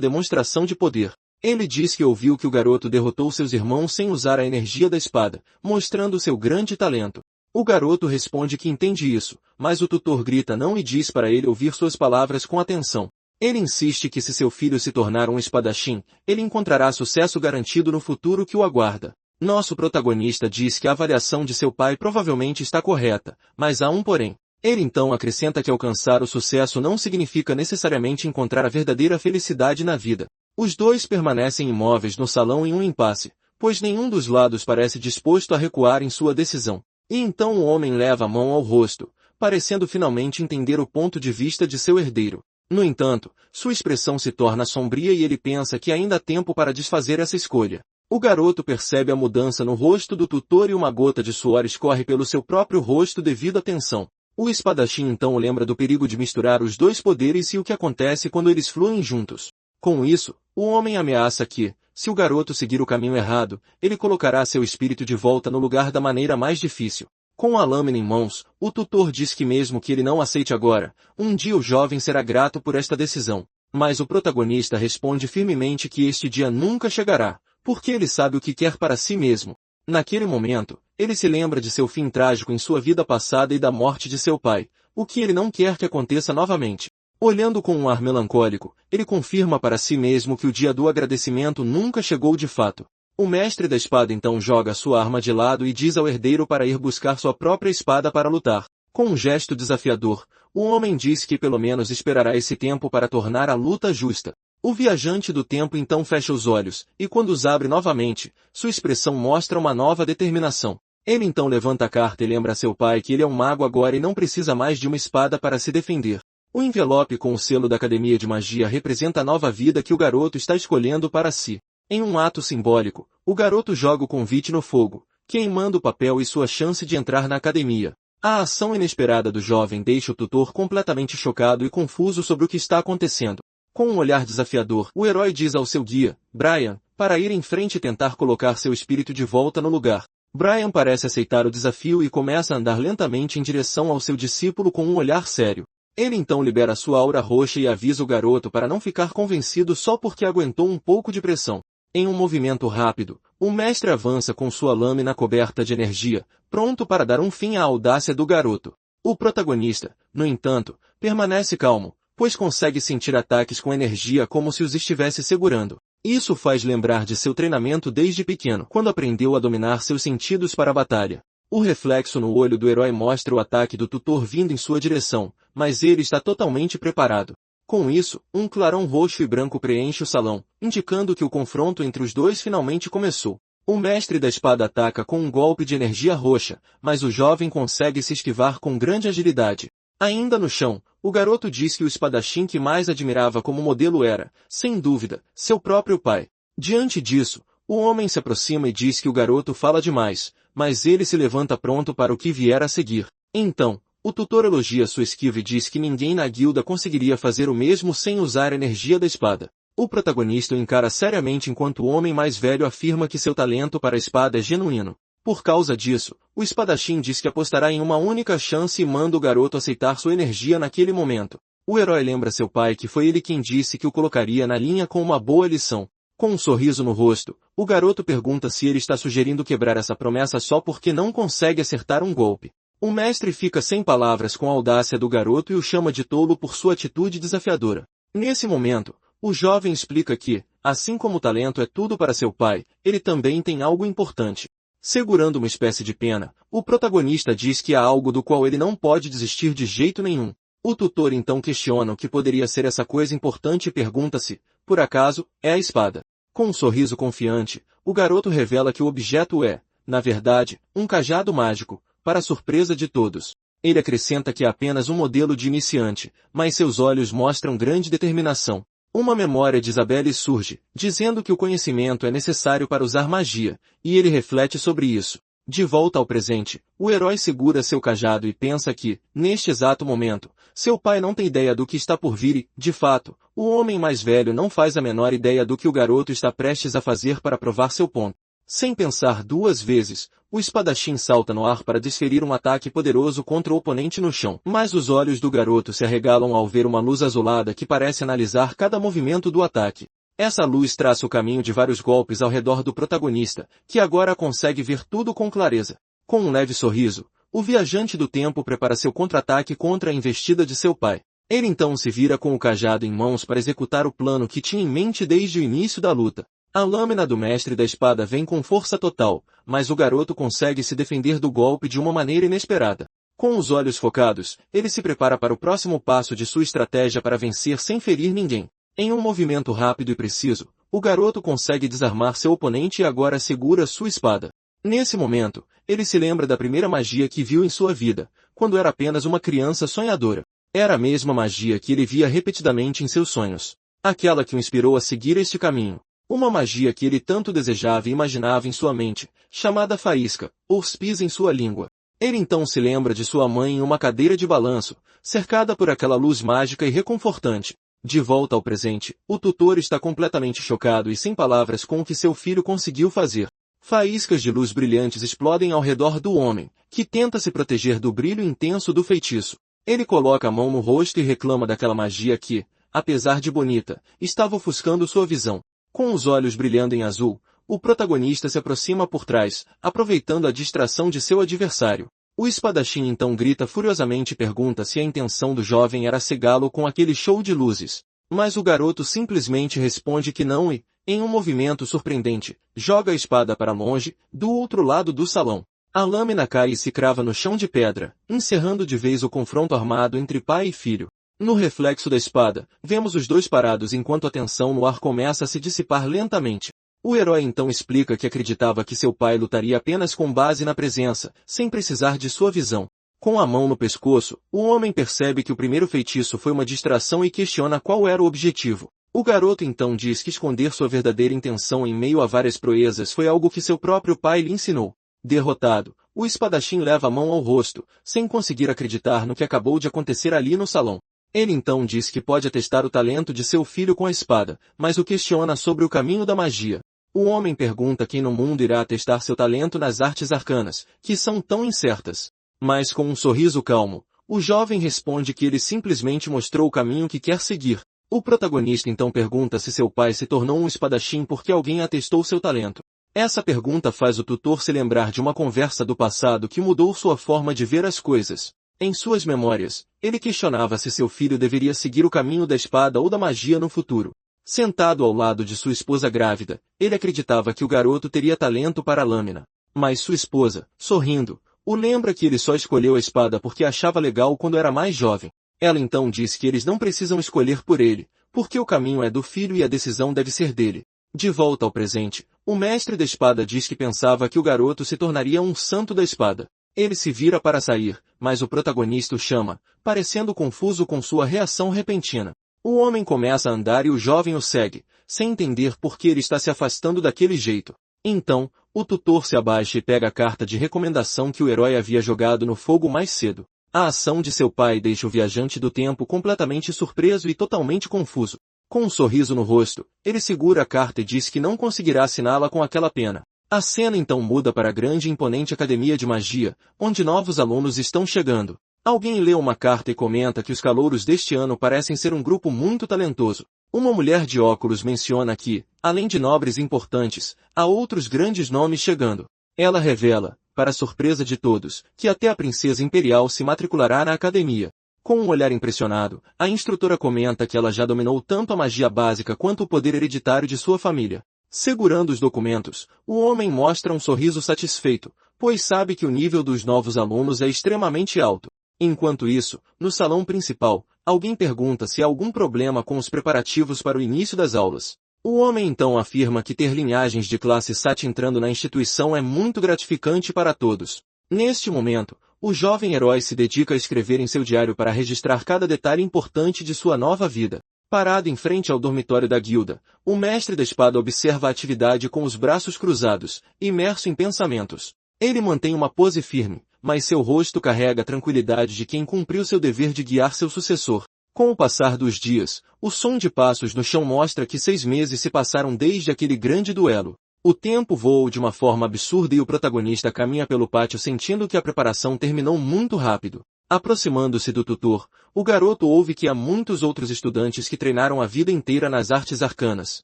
demonstração de poder. Ele diz que ouviu que o garoto derrotou seus irmãos sem usar a energia da espada, mostrando seu grande talento. O garoto responde que entende isso, mas o tutor grita não e diz para ele ouvir suas palavras com atenção. Ele insiste que se seu filho se tornar um espadachim, ele encontrará sucesso garantido no futuro que o aguarda. Nosso protagonista diz que a avaliação de seu pai provavelmente está correta, mas há um porém. Ele então acrescenta que alcançar o sucesso não significa necessariamente encontrar a verdadeira felicidade na vida. Os dois permanecem imóveis no salão em um impasse, pois nenhum dos lados parece disposto a recuar em sua decisão. E então o homem leva a mão ao rosto, parecendo finalmente entender o ponto de vista de seu herdeiro. No entanto, sua expressão se torna sombria e ele pensa que ainda há tempo para desfazer essa escolha. O garoto percebe a mudança no rosto do tutor e uma gota de suor escorre pelo seu próprio rosto devido à tensão. O espadachim então lembra do perigo de misturar os dois poderes e o que acontece quando eles fluem juntos. Com isso, o homem ameaça que, se o garoto seguir o caminho errado, ele colocará seu espírito de volta no lugar da maneira mais difícil. Com a lâmina em mãos, o tutor diz que mesmo que ele não aceite agora, um dia o jovem será grato por esta decisão. Mas o protagonista responde firmemente que este dia nunca chegará, porque ele sabe o que quer para si mesmo. Naquele momento, ele se lembra de seu fim trágico em sua vida passada e da morte de seu pai, o que ele não quer que aconteça novamente. Olhando com um ar melancólico, ele confirma para si mesmo que o dia do agradecimento nunca chegou de fato. O mestre da espada então joga sua arma de lado e diz ao herdeiro para ir buscar sua própria espada para lutar. Com um gesto desafiador, o homem diz que pelo menos esperará esse tempo para tornar a luta justa. O viajante do tempo então fecha os olhos, e quando os abre novamente, sua expressão mostra uma nova determinação. Ele então levanta a carta e lembra a seu pai que ele é um mago agora e não precisa mais de uma espada para se defender. O envelope com o selo da Academia de Magia representa a nova vida que o garoto está escolhendo para si. Em um ato simbólico, o garoto joga o convite no fogo, queimando o papel e sua chance de entrar na academia. A ação inesperada do jovem deixa o tutor completamente chocado e confuso sobre o que está acontecendo. Com um olhar desafiador, o herói diz ao seu guia, Brian, para ir em frente e tentar colocar seu espírito de volta no lugar. Brian parece aceitar o desafio e começa a andar lentamente em direção ao seu discípulo com um olhar sério. Ele então libera sua aura roxa e avisa o garoto para não ficar convencido só porque aguentou um pouco de pressão. Em um movimento rápido, o mestre avança com sua lâmina coberta de energia, pronto para dar um fim à audácia do garoto. O protagonista, no entanto, permanece calmo, pois consegue sentir ataques com energia como se os estivesse segurando. Isso faz lembrar de seu treinamento desde pequeno, quando aprendeu a dominar seus sentidos para a batalha. O reflexo no olho do herói mostra o ataque do tutor vindo em sua direção, mas ele está totalmente preparado. Com isso, um clarão roxo e branco preenche o salão, indicando que o confronto entre os dois finalmente começou. O mestre da espada ataca com um golpe de energia roxa, mas o jovem consegue se esquivar com grande agilidade. Ainda no chão, o garoto diz que o espadachim que mais admirava como modelo era, sem dúvida, seu próprio pai. Diante disso, o homem se aproxima e diz que o garoto fala demais, mas ele se levanta pronto para o que vier a seguir. Então, o tutor elogia sua esquiva e diz que ninguém na guilda conseguiria fazer o mesmo sem usar a energia da espada. O protagonista o encara seriamente enquanto o homem mais velho afirma que seu talento para a espada é genuíno. Por causa disso, o espadachim diz que apostará em uma única chance e manda o garoto aceitar sua energia naquele momento. O herói lembra seu pai que foi ele quem disse que o colocaria na linha com uma boa lição. Com um sorriso no rosto, o garoto pergunta se ele está sugerindo quebrar essa promessa só porque não consegue acertar um golpe. O mestre fica sem palavras com a audácia do garoto e o chama de tolo por sua atitude desafiadora. Nesse momento, o jovem explica que, assim como o talento é tudo para seu pai, ele também tem algo importante. Segurando uma espécie de pena, o protagonista diz que há algo do qual ele não pode desistir de jeito nenhum. O tutor então questiona o que poderia ser essa coisa importante e pergunta se, por acaso, é a espada. Com um sorriso confiante, o garoto revela que o objeto é, na verdade, um cajado mágico, para surpresa de todos. Ele acrescenta que é apenas um modelo de iniciante, mas seus olhos mostram grande determinação. Uma memória de Isabelle surge, dizendo que o conhecimento é necessário para usar magia, e ele reflete sobre isso. De volta ao presente, o herói segura seu cajado e pensa que, neste exato momento, seu pai não tem ideia do que está por vir e, de fato, o homem mais velho não faz a menor ideia do que o garoto está prestes a fazer para provar seu ponto. Sem pensar duas vezes, o espadachim salta no ar para desferir um ataque poderoso contra o oponente no chão. Mas os olhos do garoto se arregalam ao ver uma luz azulada que parece analisar cada movimento do ataque. Essa luz traça o caminho de vários golpes ao redor do protagonista, que agora consegue ver tudo com clareza. Com um leve sorriso, o viajante do tempo prepara seu contra-ataque contra a investida de seu pai. Ele então se vira com o cajado em mãos para executar o plano que tinha em mente desde o início da luta. A lâmina do mestre da espada vem com força total, mas o garoto consegue se defender do golpe de uma maneira inesperada. Com os olhos focados, ele se prepara para o próximo passo de sua estratégia para vencer sem ferir ninguém. Em um movimento rápido e preciso, o garoto consegue desarmar seu oponente e agora segura sua espada. Nesse momento, ele se lembra da primeira magia que viu em sua vida, quando era apenas uma criança sonhadora. Era a mesma magia que ele via repetidamente em seus sonhos. Aquela que o inspirou a seguir este caminho. Uma magia que ele tanto desejava e imaginava em sua mente, chamada faísca, ou spis em sua língua. Ele então se lembra de sua mãe em uma cadeira de balanço, cercada por aquela luz mágica e reconfortante. De volta ao presente, o tutor está completamente chocado e sem palavras com o que seu filho conseguiu fazer. Faíscas de luz brilhantes explodem ao redor do homem, que tenta se proteger do brilho intenso do feitiço. Ele coloca a mão no rosto e reclama daquela magia que, apesar de bonita, estava ofuscando sua visão. Com os olhos brilhando em azul, o protagonista se aproxima por trás, aproveitando a distração de seu adversário. O espadachim então grita furiosamente e pergunta se a intenção do jovem era cegá-lo com aquele show de luzes. Mas o garoto simplesmente responde que não e, em um movimento surpreendente, joga a espada para longe, do outro lado do salão. A lâmina cai e se crava no chão de pedra, encerrando de vez o confronto armado entre pai e filho. No reflexo da espada, vemos os dois parados enquanto a tensão no ar começa a se dissipar lentamente. O herói então explica que acreditava que seu pai lutaria apenas com base na presença, sem precisar de sua visão. Com a mão no pescoço, o homem percebe que o primeiro feitiço foi uma distração e questiona qual era o objetivo. O garoto então diz que esconder sua verdadeira intenção em meio a várias proezas foi algo que seu próprio pai lhe ensinou. Derrotado, o espadachim leva a mão ao rosto, sem conseguir acreditar no que acabou de acontecer ali no salão. Ele então diz que pode atestar o talento de seu filho com a espada, mas o questiona sobre o caminho da magia. O homem pergunta quem no mundo irá atestar seu talento nas artes arcanas, que são tão incertas. Mas com um sorriso calmo, o jovem responde que ele simplesmente mostrou o caminho que quer seguir. O protagonista então pergunta se seu pai se tornou um espadachim porque alguém atestou seu talento. Essa pergunta faz o tutor se lembrar de uma conversa do passado que mudou sua forma de ver as coisas. Em suas memórias, ele questionava se seu filho deveria seguir o caminho da espada ou da magia no futuro. Sentado ao lado de sua esposa grávida, ele acreditava que o garoto teria talento para a lâmina. Mas sua esposa, sorrindo, o lembra que ele só escolheu a espada porque achava legal quando era mais jovem. Ela então diz que eles não precisam escolher por ele, porque o caminho é do filho e a decisão deve ser dele. De volta ao presente, o mestre da espada diz que pensava que o garoto se tornaria um santo da espada. Ele se vira para sair, mas o protagonista o chama, parecendo confuso com sua reação repentina. O homem começa a andar e o jovem o segue, sem entender por que ele está se afastando daquele jeito. Então, o tutor se abaixa e pega a carta de recomendação que o herói havia jogado no fogo mais cedo. A ação de seu pai deixa o viajante do tempo completamente surpreso e totalmente confuso. Com um sorriso no rosto, ele segura a carta e diz que não conseguirá assiná-la com aquela pena. A cena então muda para a grande e imponente academia de magia, onde novos alunos estão chegando. Alguém lê uma carta e comenta que os calouros deste ano parecem ser um grupo muito talentoso. Uma mulher de óculos menciona que, além de nobres importantes, há outros grandes nomes chegando. Ela revela, para a surpresa de todos, que até a princesa imperial se matriculará na academia. Com um olhar impressionado, a instrutora comenta que ela já dominou tanto a magia básica quanto o poder hereditário de sua família. Segurando os documentos, o homem mostra um sorriso satisfeito, pois sabe que o nível dos novos alunos é extremamente alto. Enquanto isso, no salão principal, alguém pergunta se há algum problema com os preparativos para o início das aulas. O homem então afirma que ter linhagens de classe SAT entrando na instituição é muito gratificante para todos. Neste momento, o jovem herói se dedica a escrever em seu diário para registrar cada detalhe importante de sua nova vida. Parado em frente ao dormitório da guilda, o mestre da espada observa a atividade com os braços cruzados, imerso em pensamentos. Ele mantém uma pose firme, mas seu rosto carrega a tranquilidade de quem cumpriu seu dever de guiar seu sucessor. Com o passar dos dias, o som de passos no chão mostra que 6 meses se passaram desde aquele grande duelo. O tempo voa de uma forma absurda e o protagonista caminha pelo pátio sentindo que a preparação terminou muito rápido. Aproximando-se do tutor, o garoto ouve que há muitos outros estudantes que treinaram a vida inteira nas artes arcanas.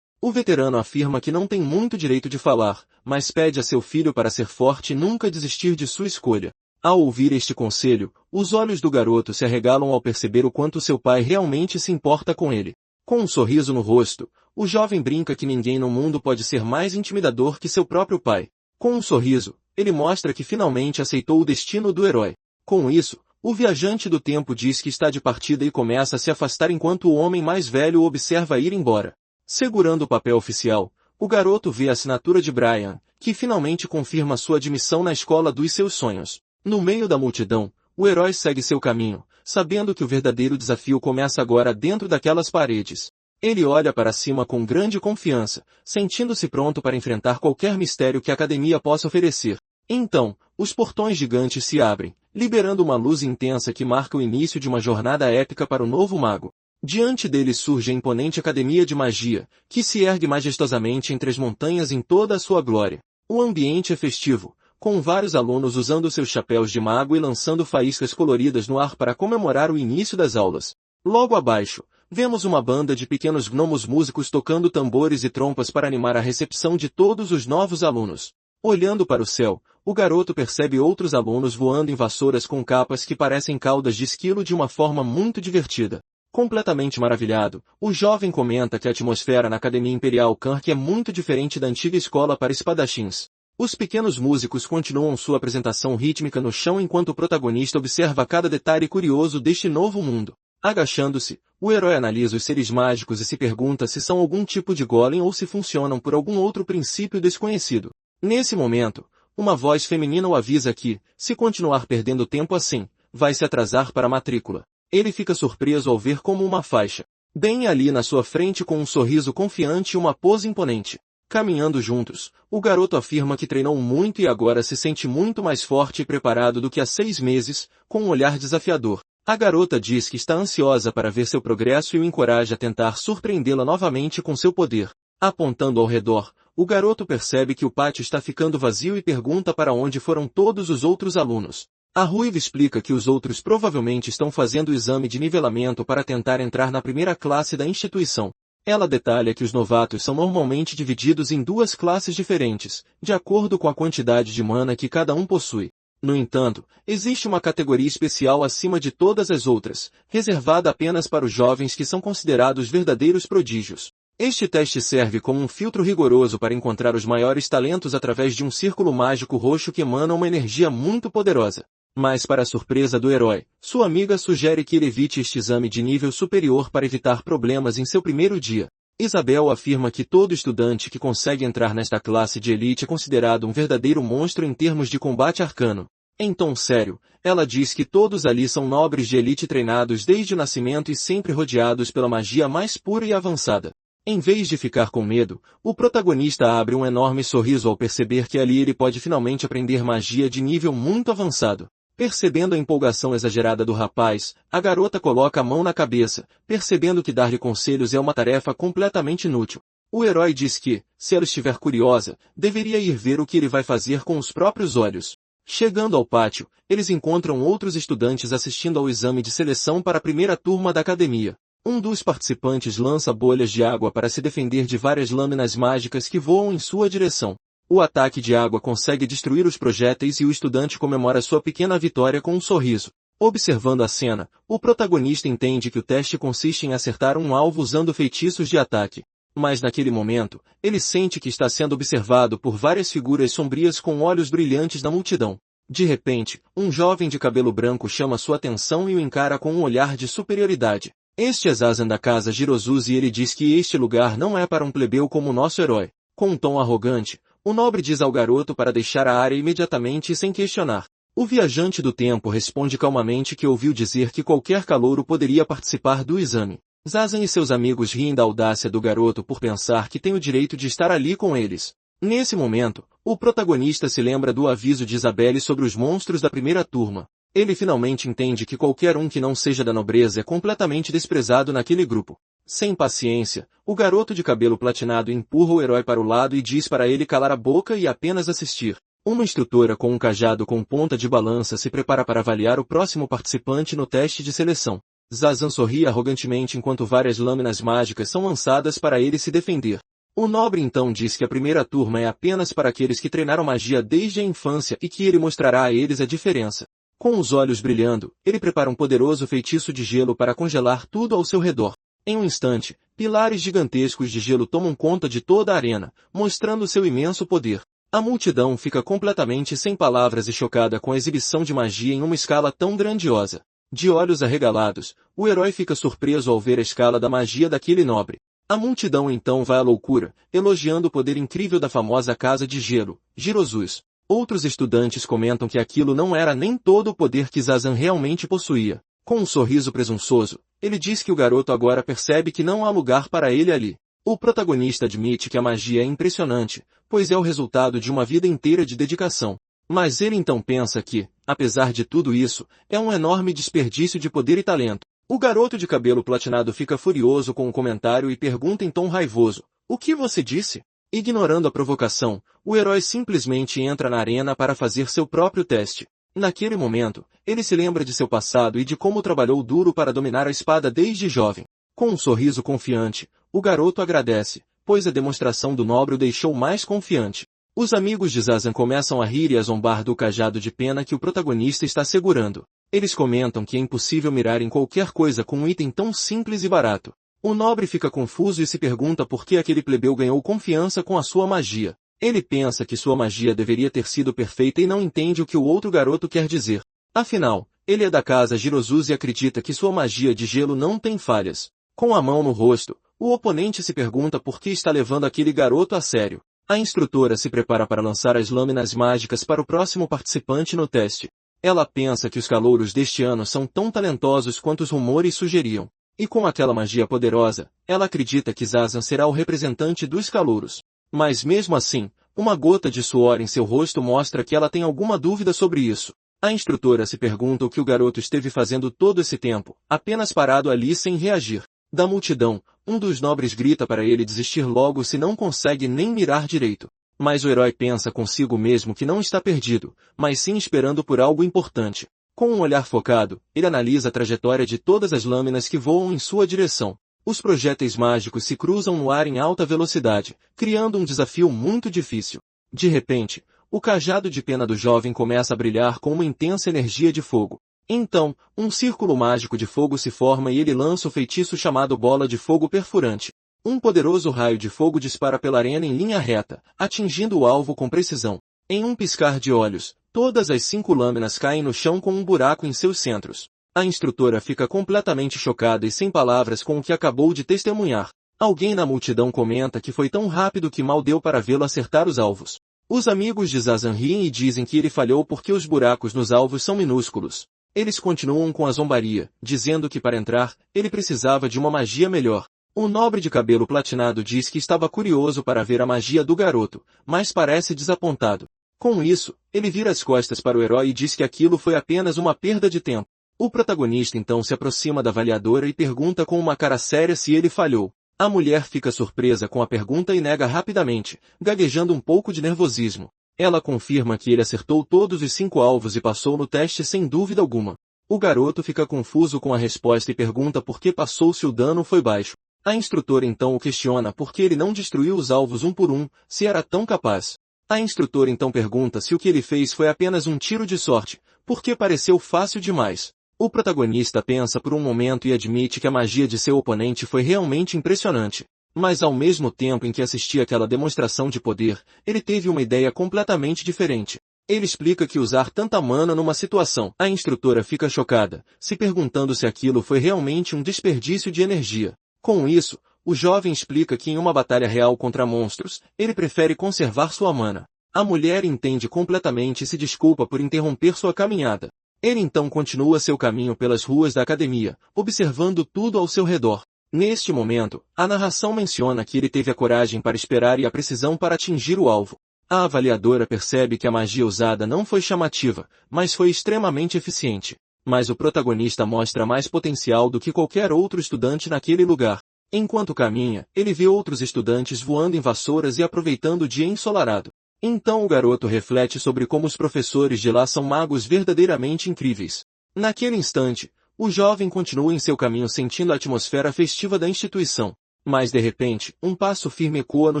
O veterano afirma que não tem muito direito de falar, mas pede a seu filho para ser forte e nunca desistir de sua escolha. Ao ouvir este conselho, os olhos do garoto se arregalam ao perceber o quanto seu pai realmente se importa com ele. Com um sorriso no rosto, o jovem brinca que ninguém no mundo pode ser mais intimidador que seu próprio pai. Com um sorriso, ele mostra que finalmente aceitou o destino do herói. Com isso, o viajante do tempo diz que está de partida e começa a se afastar enquanto o homem mais velho o observa ir embora. Segurando o papel oficial, o garoto vê a assinatura de Brian, que finalmente confirma sua admissão na escola dos seus sonhos. No meio da multidão, o herói segue seu caminho, sabendo que o verdadeiro desafio começa agora dentro daquelas paredes. Ele olha para cima com grande confiança, sentindo-se pronto para enfrentar qualquer mistério que a academia possa oferecer. Então, os portões gigantes se abrem, liberando uma luz intensa que marca o início de uma jornada épica para o novo mago. Diante dele surge a imponente Academia de Magia, que se ergue majestosamente entre as montanhas em toda a sua glória. O ambiente é festivo, com vários alunos usando seus chapéus de mago e lançando faíscas coloridas no ar para comemorar o início das aulas. Logo abaixo, vemos uma banda de pequenos gnomos músicos tocando tambores e trompas para animar a recepção de todos os novos alunos. Olhando para o céu, o garoto percebe outros alunos voando em vassouras com capas que parecem caudas de esquilo de uma forma muito divertida. Completamente maravilhado, o jovem comenta que a atmosfera na Academia Imperial Kark é muito diferente da antiga escola para espadachins. Os pequenos músicos continuam sua apresentação rítmica no chão enquanto o protagonista observa cada detalhe curioso deste novo mundo. Agachando-se, o herói analisa os seres mágicos e se pergunta se são algum tipo de golem ou se funcionam por algum outro princípio desconhecido. Nesse momento, uma voz feminina o avisa que, se continuar perdendo tempo assim, vai se atrasar para a matrícula. Ele fica surpreso ao ver como uma faixa, bem ali na sua frente com um sorriso confiante e uma pose imponente. Caminhando juntos, o garoto afirma que treinou muito e agora se sente muito mais forte e preparado do que há 6 meses, com um olhar desafiador. A garota diz que está ansiosa para ver seu progresso e o encoraja a tentar surpreendê-la novamente com seu poder. Apontando ao redor, o garoto percebe que o pátio está ficando vazio e pergunta para onde foram todos os outros alunos. A ruiva explica que os outros provavelmente estão fazendo o exame de nivelamento para tentar entrar na primeira classe da instituição. Ela detalha que os novatos são normalmente divididos em 2 classes diferentes, de acordo com a quantidade de mana que cada um possui. No entanto, existe uma categoria especial acima de todas as outras, reservada apenas para os jovens que são considerados verdadeiros prodígios. Este teste serve como um filtro rigoroso para encontrar os maiores talentos através de um círculo mágico roxo que emana uma energia muito poderosa. Mas para a surpresa do herói, sua amiga sugere que ele evite este exame de nível superior para evitar problemas em seu primeiro dia. Isabel afirma que todo estudante que consegue entrar nesta classe de elite é considerado um verdadeiro monstro em termos de combate arcano. Em tom sério, ela diz que todos ali são nobres de elite treinados desde o nascimento e sempre rodeados pela magia mais pura e avançada. Em vez de ficar com medo, o protagonista abre um enorme sorriso ao perceber que ali ele pode finalmente aprender magia de nível muito avançado. Percebendo a empolgação exagerada do rapaz, a garota coloca a mão na cabeça, percebendo que dar-lhe conselhos é uma tarefa completamente inútil. O herói diz que, se ela estiver curiosa, deveria ir ver o que ele vai fazer com os próprios olhos. Chegando ao pátio, eles encontram outros estudantes assistindo ao exame de seleção para a primeira turma da academia. Um dos participantes lança bolhas de água para se defender de várias lâminas mágicas que voam em sua direção. O ataque de água consegue destruir os projéteis e o estudante comemora sua pequena vitória com um sorriso. Observando a cena, o protagonista entende que o teste consiste em acertar um alvo usando feitiços de ataque. Mas naquele momento, ele sente que está sendo observado por várias figuras sombrias com olhos brilhantes na multidão. De repente, um jovem de cabelo branco chama sua atenção e o encara com um olhar de superioridade. Este é Zazen da casa Girozuz e ele diz que este lugar não é para um plebeu como o nosso herói. Com um tom arrogante, o nobre diz ao garoto para deixar a área imediatamente e sem questionar. O viajante do tempo responde calmamente que ouviu dizer que qualquer calouro poderia participar do exame. Zazen e seus amigos riem da audácia do garoto por pensar que tem o direito de estar ali com eles. Nesse momento, O protagonista se lembra do aviso de Isabelle sobre os monstros da primeira turma. Ele finalmente entende que qualquer um que não seja da nobreza é completamente desprezado naquele grupo. Sem paciência, o garoto de cabelo platinado empurra o herói para o lado e diz para ele calar a boca e apenas assistir. Uma instrutora com um cajado com ponta de balança se prepara para avaliar o próximo participante no teste de seleção. Zazan sorri arrogantemente enquanto várias lâminas mágicas são lançadas para ele se defender. O nobre então diz que a primeira turma é apenas para aqueles que treinaram magia desde a infância e que ele mostrará a eles a diferença. Com os olhos brilhando, ele prepara um poderoso feitiço de gelo para congelar tudo ao seu redor. Em um instante, pilares gigantescos de gelo tomam conta de toda a arena, mostrando seu imenso poder. A multidão fica completamente sem palavras e chocada com a exibição de magia em uma escala tão grandiosa. De olhos arregalados, o herói fica surpreso ao ver a escala da magia daquele nobre. A multidão então vai à loucura, elogiando o poder incrível da famosa Casa de Gelo, Girozus. Outros estudantes comentam que aquilo não era nem todo o poder que Zazan realmente possuía. Com um sorriso presunçoso, ele diz que o garoto agora percebe que não há lugar para ele ali. O protagonista admite que a magia é impressionante, pois é o resultado de uma vida inteira de dedicação. Mas ele então pensa que, apesar de tudo isso, é um enorme desperdício de poder e talento. O garoto de cabelo platinado fica furioso com o comentário e pergunta em tom raivoso: "O que você disse?" Ignorando a provocação, o herói simplesmente entra na arena para fazer seu próprio teste. Naquele momento, ele se lembra de seu passado e de como trabalhou duro para dominar a espada desde jovem. Com um sorriso confiante, o garoto agradece, pois a demonstração do nobre o deixou mais confiante. Os amigos de Zazan começam a rir e a zombar do cajado de pena que o protagonista está segurando. Eles comentam que é impossível mirar em qualquer coisa com um item tão simples e barato. O nobre fica confuso e se pergunta por que aquele plebeu ganhou confiança com a sua magia. Ele pensa que sua magia deveria ter sido perfeita e não entende o que o outro garoto quer dizer. Afinal, ele é da casa Girozus e acredita que sua magia de gelo não tem falhas. Com a mão no rosto, o oponente se pergunta por que está levando aquele garoto a sério. A instrutora se prepara para lançar as lâminas mágicas para o próximo participante no teste. Ela pensa que os calouros deste ano são tão talentosos quanto os rumores sugeriam. E com aquela magia poderosa, ela acredita que Zazan será o representante dos calouros. Mas mesmo assim, uma gota de suor em seu rosto mostra que ela tem alguma dúvida sobre isso. A instrutora se pergunta o que o garoto esteve fazendo todo esse tempo, apenas parado ali sem reagir. Da multidão, um dos nobres grita para ele desistir logo se não consegue nem mirar direito. Mas o herói pensa consigo mesmo que não está perdido, mas sim esperando por algo importante. Com um olhar focado, ele analisa a trajetória de todas as lâminas que voam em sua direção. Os projéteis mágicos se cruzam no ar em alta velocidade, criando um desafio muito difícil. De repente, o cajado de pena do jovem começa a brilhar com uma intensa energia de fogo. Então, um círculo mágico de fogo se forma e ele lança o feitiço chamado Bola de Fogo Perfurante. Um poderoso raio de fogo dispara pela arena em linha reta, atingindo o alvo com precisão. Em um piscar de olhos, todas as 5 lâminas caem no chão com um buraco em seus centros. A instrutora fica completamente chocada e sem palavras com o que acabou de testemunhar. Alguém na multidão comenta que foi tão rápido que mal deu para vê-lo acertar os alvos. Os amigos de Zazan riem e dizem que ele falhou porque os buracos nos alvos são minúsculos. Eles continuam com a zombaria, dizendo que para entrar, ele precisava de uma magia melhor. O nobre de cabelo platinado diz que estava curioso para ver a magia do garoto, mas parece desapontado. Com isso, ele vira as costas para o herói e diz que aquilo foi apenas uma perda de tempo. O protagonista então se aproxima da avaliadora e pergunta com uma cara séria se ele falhou. A mulher fica surpresa com a pergunta e nega rapidamente, gaguejando um pouco de nervosismo. Ela confirma que ele acertou todos os 5 alvos e passou no teste sem dúvida alguma. O garoto fica confuso com a resposta e pergunta por que passou se o dano foi baixo. A instrutora então o questiona por que ele não destruiu os alvos um por um, se era tão capaz. A instrutora então pergunta se o que ele fez foi apenas um tiro de sorte, porque pareceu fácil demais. O protagonista pensa por um momento e admite que a magia de seu oponente foi realmente impressionante. Mas ao mesmo tempo em que assistia àquela demonstração de poder, ele teve uma ideia completamente diferente. Ele explica que usar tanta mana numa situação. A instrutora fica chocada, se perguntando se aquilo foi realmente um desperdício de energia. Com isso, o jovem explica que em uma batalha real contra monstros, ele prefere conservar sua mana. A mulher entende completamente e se desculpa por interromper sua caminhada. Ele então continua seu caminho pelas ruas da academia, observando tudo ao seu redor. Neste momento, a narração menciona que ele teve a coragem para esperar e a precisão para atingir o alvo. A avaliadora percebe que a magia usada não foi chamativa, mas foi extremamente eficiente. Mas o protagonista mostra mais potencial do que qualquer outro estudante naquele lugar. Enquanto caminha, ele vê outros estudantes voando em vassouras e aproveitando o dia ensolarado. Então o garoto reflete sobre como os professores de lá são magos verdadeiramente incríveis. Naquele instante, o jovem continua em seu caminho sentindo a atmosfera festiva da instituição. Mas de repente, um passo firme ecoa no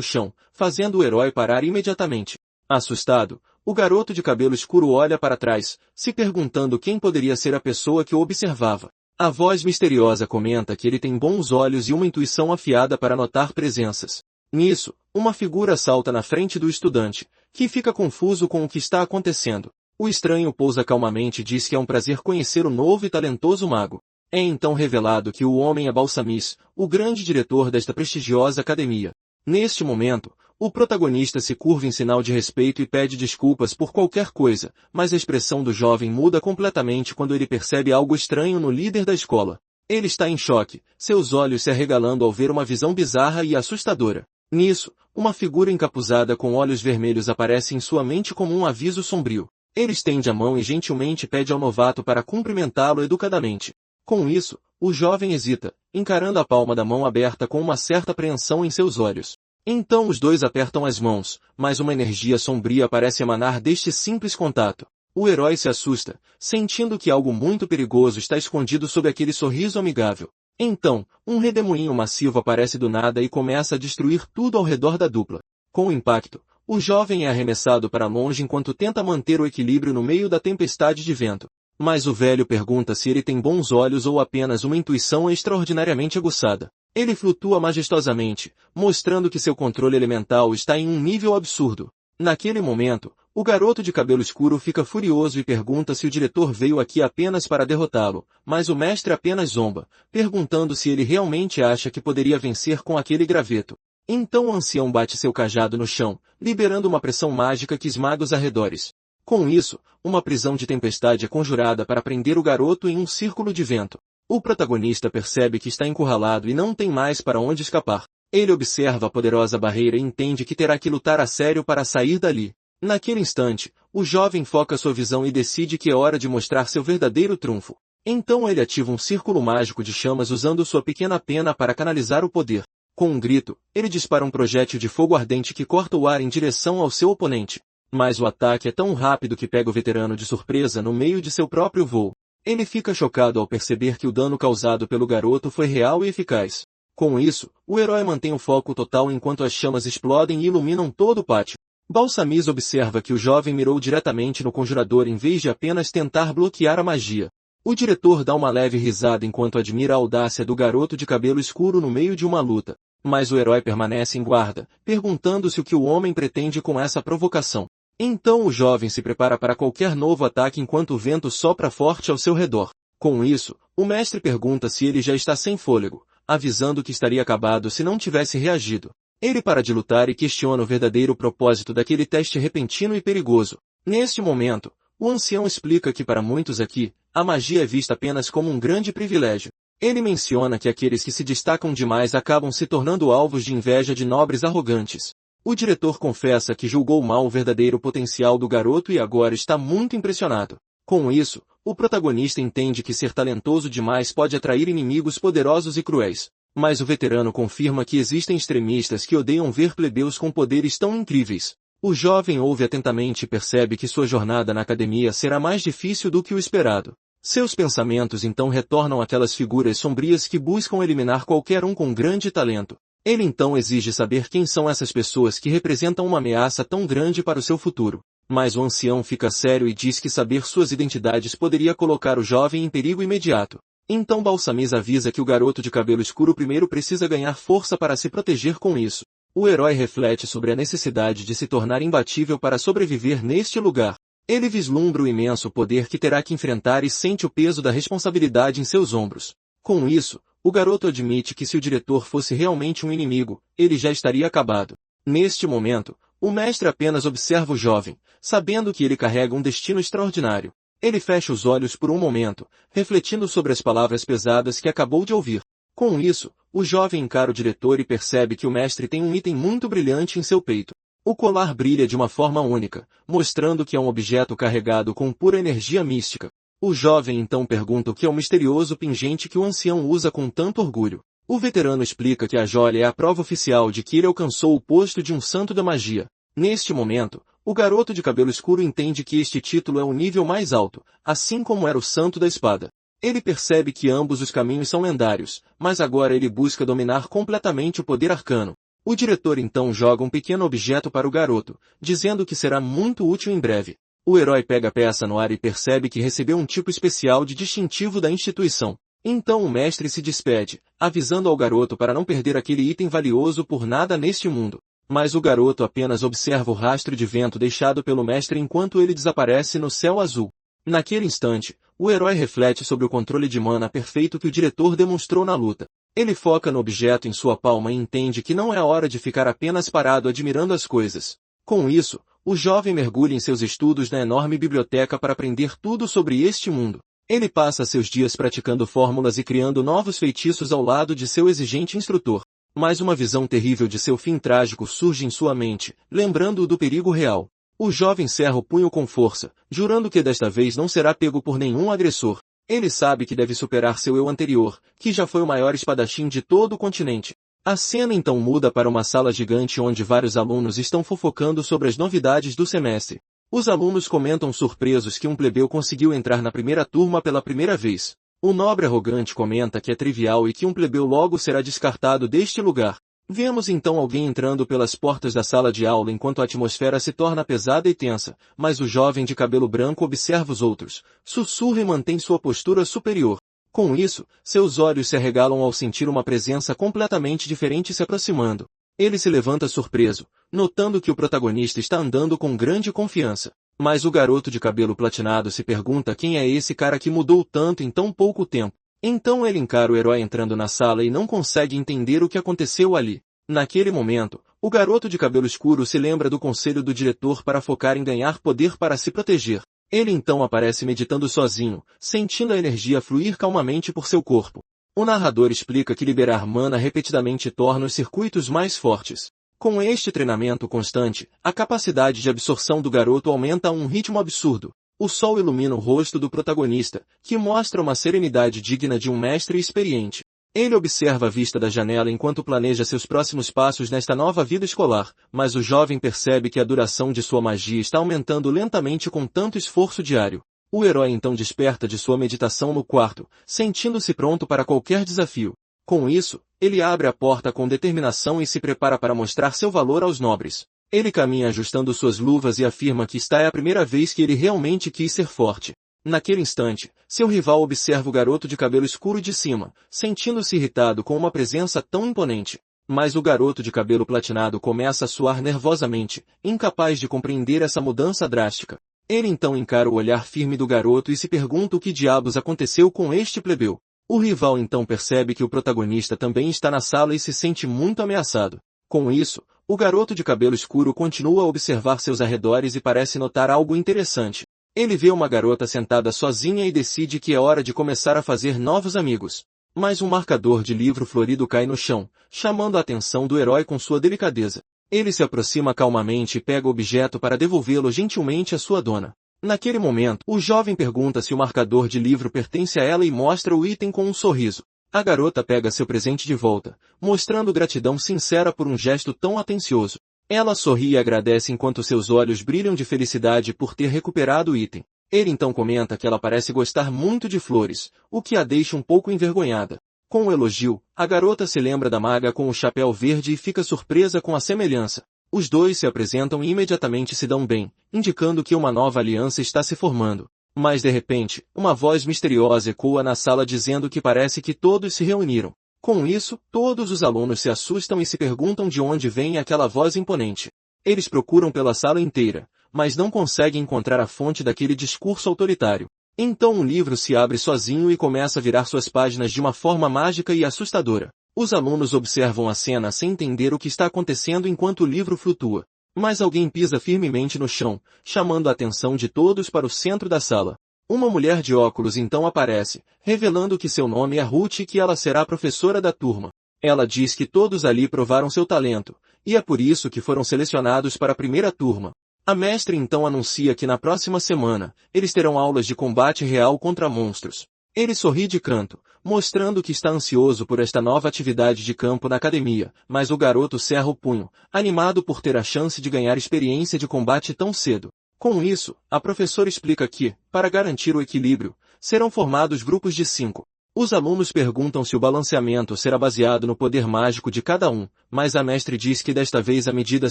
chão, fazendo o herói parar imediatamente. Assustado, o garoto de cabelo escuro olha para trás, se perguntando quem poderia ser a pessoa que o observava. A voz misteriosa comenta que ele tem bons olhos e uma intuição afiada para notar presenças. Nisso, uma figura salta na frente do estudante, que fica confuso com o que está acontecendo. O estranho pousa calmamente e diz que é um prazer conhecer o novo e talentoso mago. É então revelado que o homem é Balsamis, o grande diretor desta prestigiosa academia. Neste momento, o protagonista se curva em sinal de respeito e pede desculpas por qualquer coisa, mas a expressão do jovem muda completamente quando ele percebe algo estranho no líder da escola. Ele está em choque, seus olhos se arregalando ao ver uma visão bizarra e assustadora. Nisso, uma figura encapuzada com olhos vermelhos aparece em sua mente como um aviso sombrio. Ele estende a mão e gentilmente pede ao novato para cumprimentá-lo educadamente. Com isso, o jovem hesita, encarando a palma da mão aberta com uma certa apreensão em seus olhos. Então os dois apertam as mãos, mas uma energia sombria parece emanar deste simples contato. O herói se assusta, sentindo que algo muito perigoso está escondido sob aquele sorriso amigável. Então, um redemoinho massivo aparece do nada e começa a destruir tudo ao redor da dupla. Com o impacto, o jovem é arremessado para longe enquanto tenta manter o equilíbrio no meio da tempestade de vento. Mas o velho pergunta se ele tem bons olhos ou apenas uma intuição extraordinariamente aguçada. Ele flutua majestosamente, mostrando que seu controle elemental está em um nível absurdo. Naquele momento, o garoto de cabelo escuro fica furioso e pergunta se o diretor veio aqui apenas para derrotá-lo, mas o mestre apenas zomba, perguntando se ele realmente acha que poderia vencer com aquele graveto. Então o ancião bate seu cajado no chão, liberando uma pressão mágica que esmaga os arredores. Com isso, uma prisão de tempestade é conjurada para prender o garoto em um círculo de vento. O protagonista percebe que está encurralado e não tem mais para onde escapar. Ele observa a poderosa barreira e entende que terá que lutar a sério para sair dali. Naquele instante, o jovem foca sua visão e decide que é hora de mostrar seu verdadeiro trunfo. Então ele ativa um círculo mágico de chamas usando sua pequena pena para canalizar o poder. Com um grito, ele dispara um projétil de fogo ardente que corta o ar em direção ao seu oponente. Mas o ataque é tão rápido que pega o veterano de surpresa no meio de seu próprio voo. Ele fica chocado ao perceber que o dano causado pelo garoto foi real e eficaz. Com isso, o herói mantém o foco total enquanto as chamas explodem e iluminam todo o pátio. Balsamis observa que o jovem mirou diretamente no conjurador em vez de apenas tentar bloquear a magia. O diretor dá uma leve risada enquanto admira a audácia do garoto de cabelo escuro no meio de uma luta. Mas o herói permanece em guarda, perguntando-se o que o homem pretende com essa provocação. Então o jovem se prepara para qualquer novo ataque enquanto o vento sopra forte ao seu redor. Com isso, o mestre pergunta se ele já está sem fôlego, avisando que estaria acabado se não tivesse reagido. Ele para de lutar e questiona o verdadeiro propósito daquele teste repentino e perigoso. Neste momento, o ancião explica que para muitos aqui, a magia é vista apenas como um grande privilégio. Ele menciona que aqueles que se destacam demais acabam se tornando alvos de inveja de nobres arrogantes. O diretor confessa que julgou mal o verdadeiro potencial do garoto e agora está muito impressionado. Com isso, o protagonista entende que ser talentoso demais pode atrair inimigos poderosos e cruéis. Mas o veterano confirma que existem extremistas que odeiam ver plebeus com poderes tão incríveis. O jovem ouve atentamente e percebe que sua jornada na academia será mais difícil do que o esperado. Seus pensamentos então retornam àquelas figuras sombrias que buscam eliminar qualquer um com grande talento. Ele então exige saber quem são essas pessoas que representam uma ameaça tão grande para o seu futuro. Mas o ancião fica sério e diz que saber suas identidades poderia colocar o jovem em perigo imediato. Então Balsamis avisa que o garoto de cabelo escuro primeiro precisa ganhar força para se proteger com isso. O herói reflete sobre a necessidade de se tornar imbatível para sobreviver neste lugar. Ele vislumbra o imenso poder que terá que enfrentar e sente o peso da responsabilidade em seus ombros. Com isso, o garoto admite que se o diretor fosse realmente um inimigo, ele já estaria acabado. Neste momento, o mestre apenas observa o jovem, sabendo que ele carrega um destino extraordinário. Ele fecha os olhos por um momento, refletindo sobre as palavras pesadas que acabou de ouvir. Com isso, o jovem encara o diretor e percebe que o mestre tem um item muito brilhante em seu peito. O colar brilha de uma forma única, mostrando que é um objeto carregado com pura energia mística. O jovem então pergunta o que é o misterioso pingente que o ancião usa com tanto orgulho. O veterano explica que a joia é a prova oficial de que ele alcançou o posto de um santo da magia. Neste momento, o garoto de cabelo escuro entende que este título é o nível mais alto, assim como era o santo da espada. Ele percebe que ambos os caminhos são lendários, mas agora ele busca dominar completamente o poder arcano. O diretor então joga um pequeno objeto para o garoto, dizendo que será muito útil em breve. O herói pega a peça no ar e percebe que recebeu um tipo especial de distintivo da instituição. Então o mestre se despede, avisando ao garoto para não perder aquele item valioso por nada neste mundo. Mas o garoto apenas observa o rastro de vento deixado pelo mestre enquanto ele desaparece no céu azul. Naquele instante, o herói reflete sobre o controle de mana perfeito que o diretor demonstrou na luta. Ele foca no objeto em sua palma e entende que não é hora de ficar apenas parado admirando as coisas. Com isso, o jovem mergulha em seus estudos na enorme biblioteca para aprender tudo sobre este mundo. Ele passa seus dias praticando fórmulas e criando novos feitiços ao lado de seu exigente instrutor. Mas uma visão terrível de seu fim trágico surge em sua mente, lembrando-o do perigo real. O jovem cerra o punho com força, jurando que desta vez não será pego por nenhum agressor. Ele sabe que deve superar seu eu anterior, que já foi o maior espadachim de todo o continente. A cena então muda para uma sala gigante onde vários alunos estão fofocando sobre as novidades do semestre. Os alunos comentam surpresos que um plebeu conseguiu entrar na primeira turma pela primeira vez. O nobre arrogante comenta que é trivial e que um plebeu logo será descartado deste lugar. Vemos então alguém entrando pelas portas da sala de aula enquanto a atmosfera se torna pesada e tensa, mas o jovem de cabelo branco observa os outros, sussurra e mantém sua postura superior. Com isso, seus olhos se arregalam ao sentir uma presença completamente diferente se aproximando. Ele se levanta surpreso, notando que o protagonista está andando com grande confiança. Mas o garoto de cabelo platinado se pergunta quem é esse cara que mudou tanto em tão pouco tempo. Então ele encara o herói entrando na sala e não consegue entender o que aconteceu ali. Naquele momento, o garoto de cabelo escuro se lembra do conselho do diretor para focar em ganhar poder para se proteger. Ele então aparece meditando sozinho, sentindo a energia fluir calmamente por seu corpo. O narrador explica que liberar mana repetidamente torna os circuitos mais fortes. Com este treinamento constante, a capacidade de absorção do garoto aumenta a um ritmo absurdo. O sol ilumina o rosto do protagonista, que mostra uma serenidade digna de um mestre experiente. Ele observa a vista da janela enquanto planeja seus próximos passos nesta nova vida escolar, mas o jovem percebe que a duração de sua magia está aumentando lentamente com tanto esforço diário. O herói então desperta de sua meditação no quarto, sentindo-se pronto para qualquer desafio. Com isso, ele abre a porta com determinação e se prepara para mostrar seu valor aos nobres. Ele caminha ajustando suas luvas e afirma que esta é a primeira vez que ele realmente quis ser forte. Naquele instante, seu rival observa o garoto de cabelo escuro de cima, sentindo-se irritado com uma presença tão imponente. Mas o garoto de cabelo platinado começa a suar nervosamente, incapaz de compreender essa mudança drástica. Ele então encara o olhar firme do garoto e se pergunta o que diabos aconteceu com este plebeu. O rival então percebe que o protagonista também está na sala e se sente muito ameaçado. Com isso, o garoto de cabelo escuro continua a observar seus arredores e parece notar algo interessante. Ele vê uma garota sentada sozinha e decide que é hora de começar a fazer novos amigos. Mas um marcador de livro florido cai no chão, chamando a atenção do herói com sua delicadeza. Ele se aproxima calmamente e pega o objeto para devolvê-lo gentilmente à sua dona. Naquele momento, o jovem pergunta se o marcador de livro pertence a ela e mostra o item com um sorriso. A garota pega seu presente de volta, mostrando gratidão sincera por um gesto tão atencioso. Ela sorri e agradece enquanto seus olhos brilham de felicidade por ter recuperado o item. Ele então comenta que ela parece gostar muito de flores, o que a deixa um pouco envergonhada. Com o elogio, a garota se lembra da maga com o chapéu verde e fica surpresa com a semelhança. Os dois se apresentam e imediatamente se dão bem, indicando que uma nova aliança está se formando. Mas de repente, uma voz misteriosa ecoa na sala dizendo que parece que todos se reuniram. Com isso, todos os alunos se assustam e se perguntam de onde vem aquela voz imponente. Eles procuram pela sala inteira, mas não conseguem encontrar a fonte daquele discurso autoritário. Então um livro se abre sozinho e começa a virar suas páginas de uma forma mágica e assustadora. Os alunos observam a cena sem entender o que está acontecendo enquanto o livro flutua. Mas alguém pisa firmemente no chão, chamando a atenção de todos para o centro da sala. Uma mulher de óculos então aparece, revelando que seu nome é Ruth e que ela será a professora da turma. Ela diz que todos ali provaram seu talento, e é por isso que foram selecionados para a primeira turma. A mestre então anuncia que na próxima semana, eles terão aulas de combate real contra monstros. Ele sorri de canto, mostrando que está ansioso por esta nova atividade de campo na academia, mas o garoto cerra o punho, animado por ter a chance de ganhar experiência de combate tão cedo. Com isso, a professora explica que, para garantir o equilíbrio, serão formados grupos de 5. Os alunos perguntam se o balanceamento será baseado no poder mágico de cada um, mas a mestre diz que desta vez a medida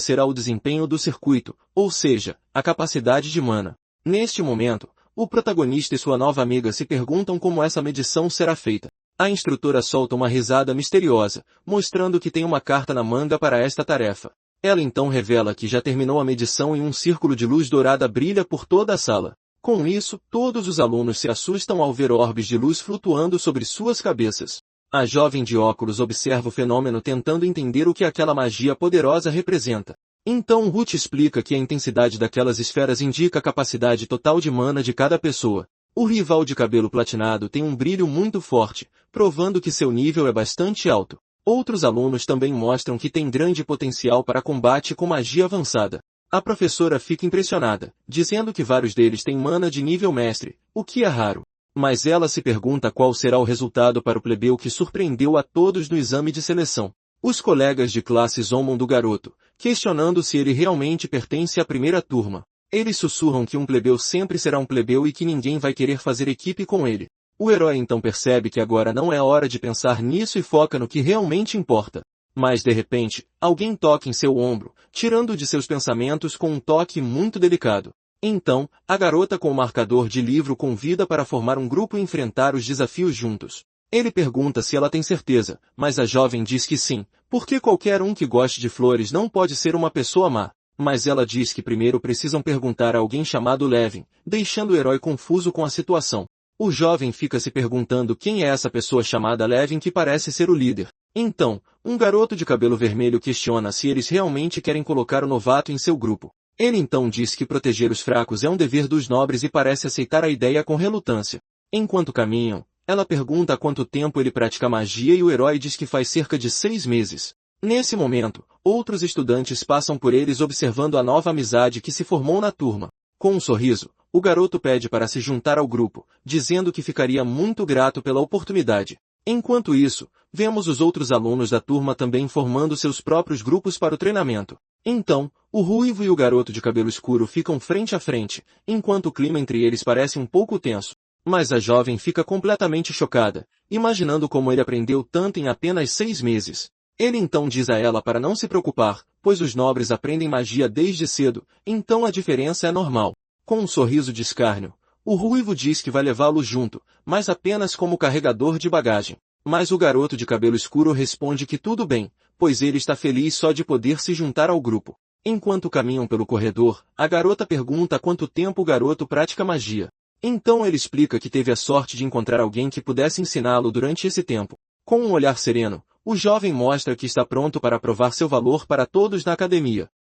será o desempenho do circuito, ou seja, a capacidade de mana. Neste momento, o protagonista e sua nova amiga se perguntam como essa medição será feita. A instrutora solta uma risada misteriosa, mostrando que tem uma carta na manga para esta tarefa. Ela então revela que já terminou a medição e um círculo de luz dourada brilha por toda a sala. Com isso, todos os alunos se assustam ao ver orbes de luz flutuando sobre suas cabeças. A jovem de óculos observa o fenômeno tentando entender o que aquela magia poderosa representa. Então Ruth explica que a intensidade daquelas esferas indica a capacidade total de mana de cada pessoa. O rival de cabelo platinado tem um brilho muito forte, provando que seu nível é bastante alto. Outros alunos também mostram que tem grande potencial para combate com magia avançada. A professora fica impressionada, dizendo que vários deles têm mana de nível mestre, o que é raro. Mas ela se pergunta qual será o resultado para o plebeu que surpreendeu a todos no exame de seleção. Os colegas de classe zombam do garoto, questionando se ele realmente pertence à primeira turma. Eles sussurram que um plebeu sempre será um plebeu e que ninguém vai querer fazer equipe com ele. O herói então percebe que agora não é hora de pensar nisso e foca no que realmente importa. Mas de repente, alguém toca em seu ombro, tirando de seus pensamentos com um toque muito delicado. Então, a garota com o marcador de livro convida para formar um grupo e enfrentar os desafios juntos. Ele pergunta se ela tem certeza, mas a jovem diz que sim, porque qualquer um que goste de flores não pode ser uma pessoa má. Mas ela diz que primeiro precisam perguntar a alguém chamado Levin, deixando o herói confuso com a situação. O jovem fica se perguntando quem é essa pessoa chamada Levin que parece ser o líder. Então, um garoto de cabelo vermelho questiona se eles realmente querem colocar o novato em seu grupo. Ele então diz que proteger os fracos é um dever dos nobres e parece aceitar a ideia com relutância. Enquanto caminham, ela pergunta há quanto tempo ele pratica magia e o herói diz que faz cerca de 6 meses. Nesse momento, outros estudantes passam por eles observando a nova amizade que se formou na turma. Com um sorriso, o garoto pede para se juntar ao grupo, dizendo que ficaria muito grato pela oportunidade. Enquanto isso, vemos os outros alunos da turma também formando seus próprios grupos para o treinamento. Então, o ruivo e o garoto de cabelo escuro ficam frente a frente, enquanto o clima entre eles parece um pouco tenso. Mas a jovem fica completamente chocada, imaginando como ele aprendeu tanto em apenas 6 meses. Ele então diz a ela para não se preocupar, pois os nobres aprendem magia desde cedo, então a diferença é normal. Com um sorriso de escárnio, o ruivo diz que vai levá-lo junto, mas apenas como carregador de bagagem. Mas o garoto de cabelo escuro responde que tudo bem, pois ele está feliz só de poder se juntar ao grupo. Enquanto caminham pelo corredor, a garota pergunta há quanto tempo o garoto pratica magia. Então ele explica que teve a sorte de encontrar alguém que pudesse ensiná-lo durante esse tempo. Com um olhar sereno, o jovem mostra que está pronto para provar seu valor para todos na academia.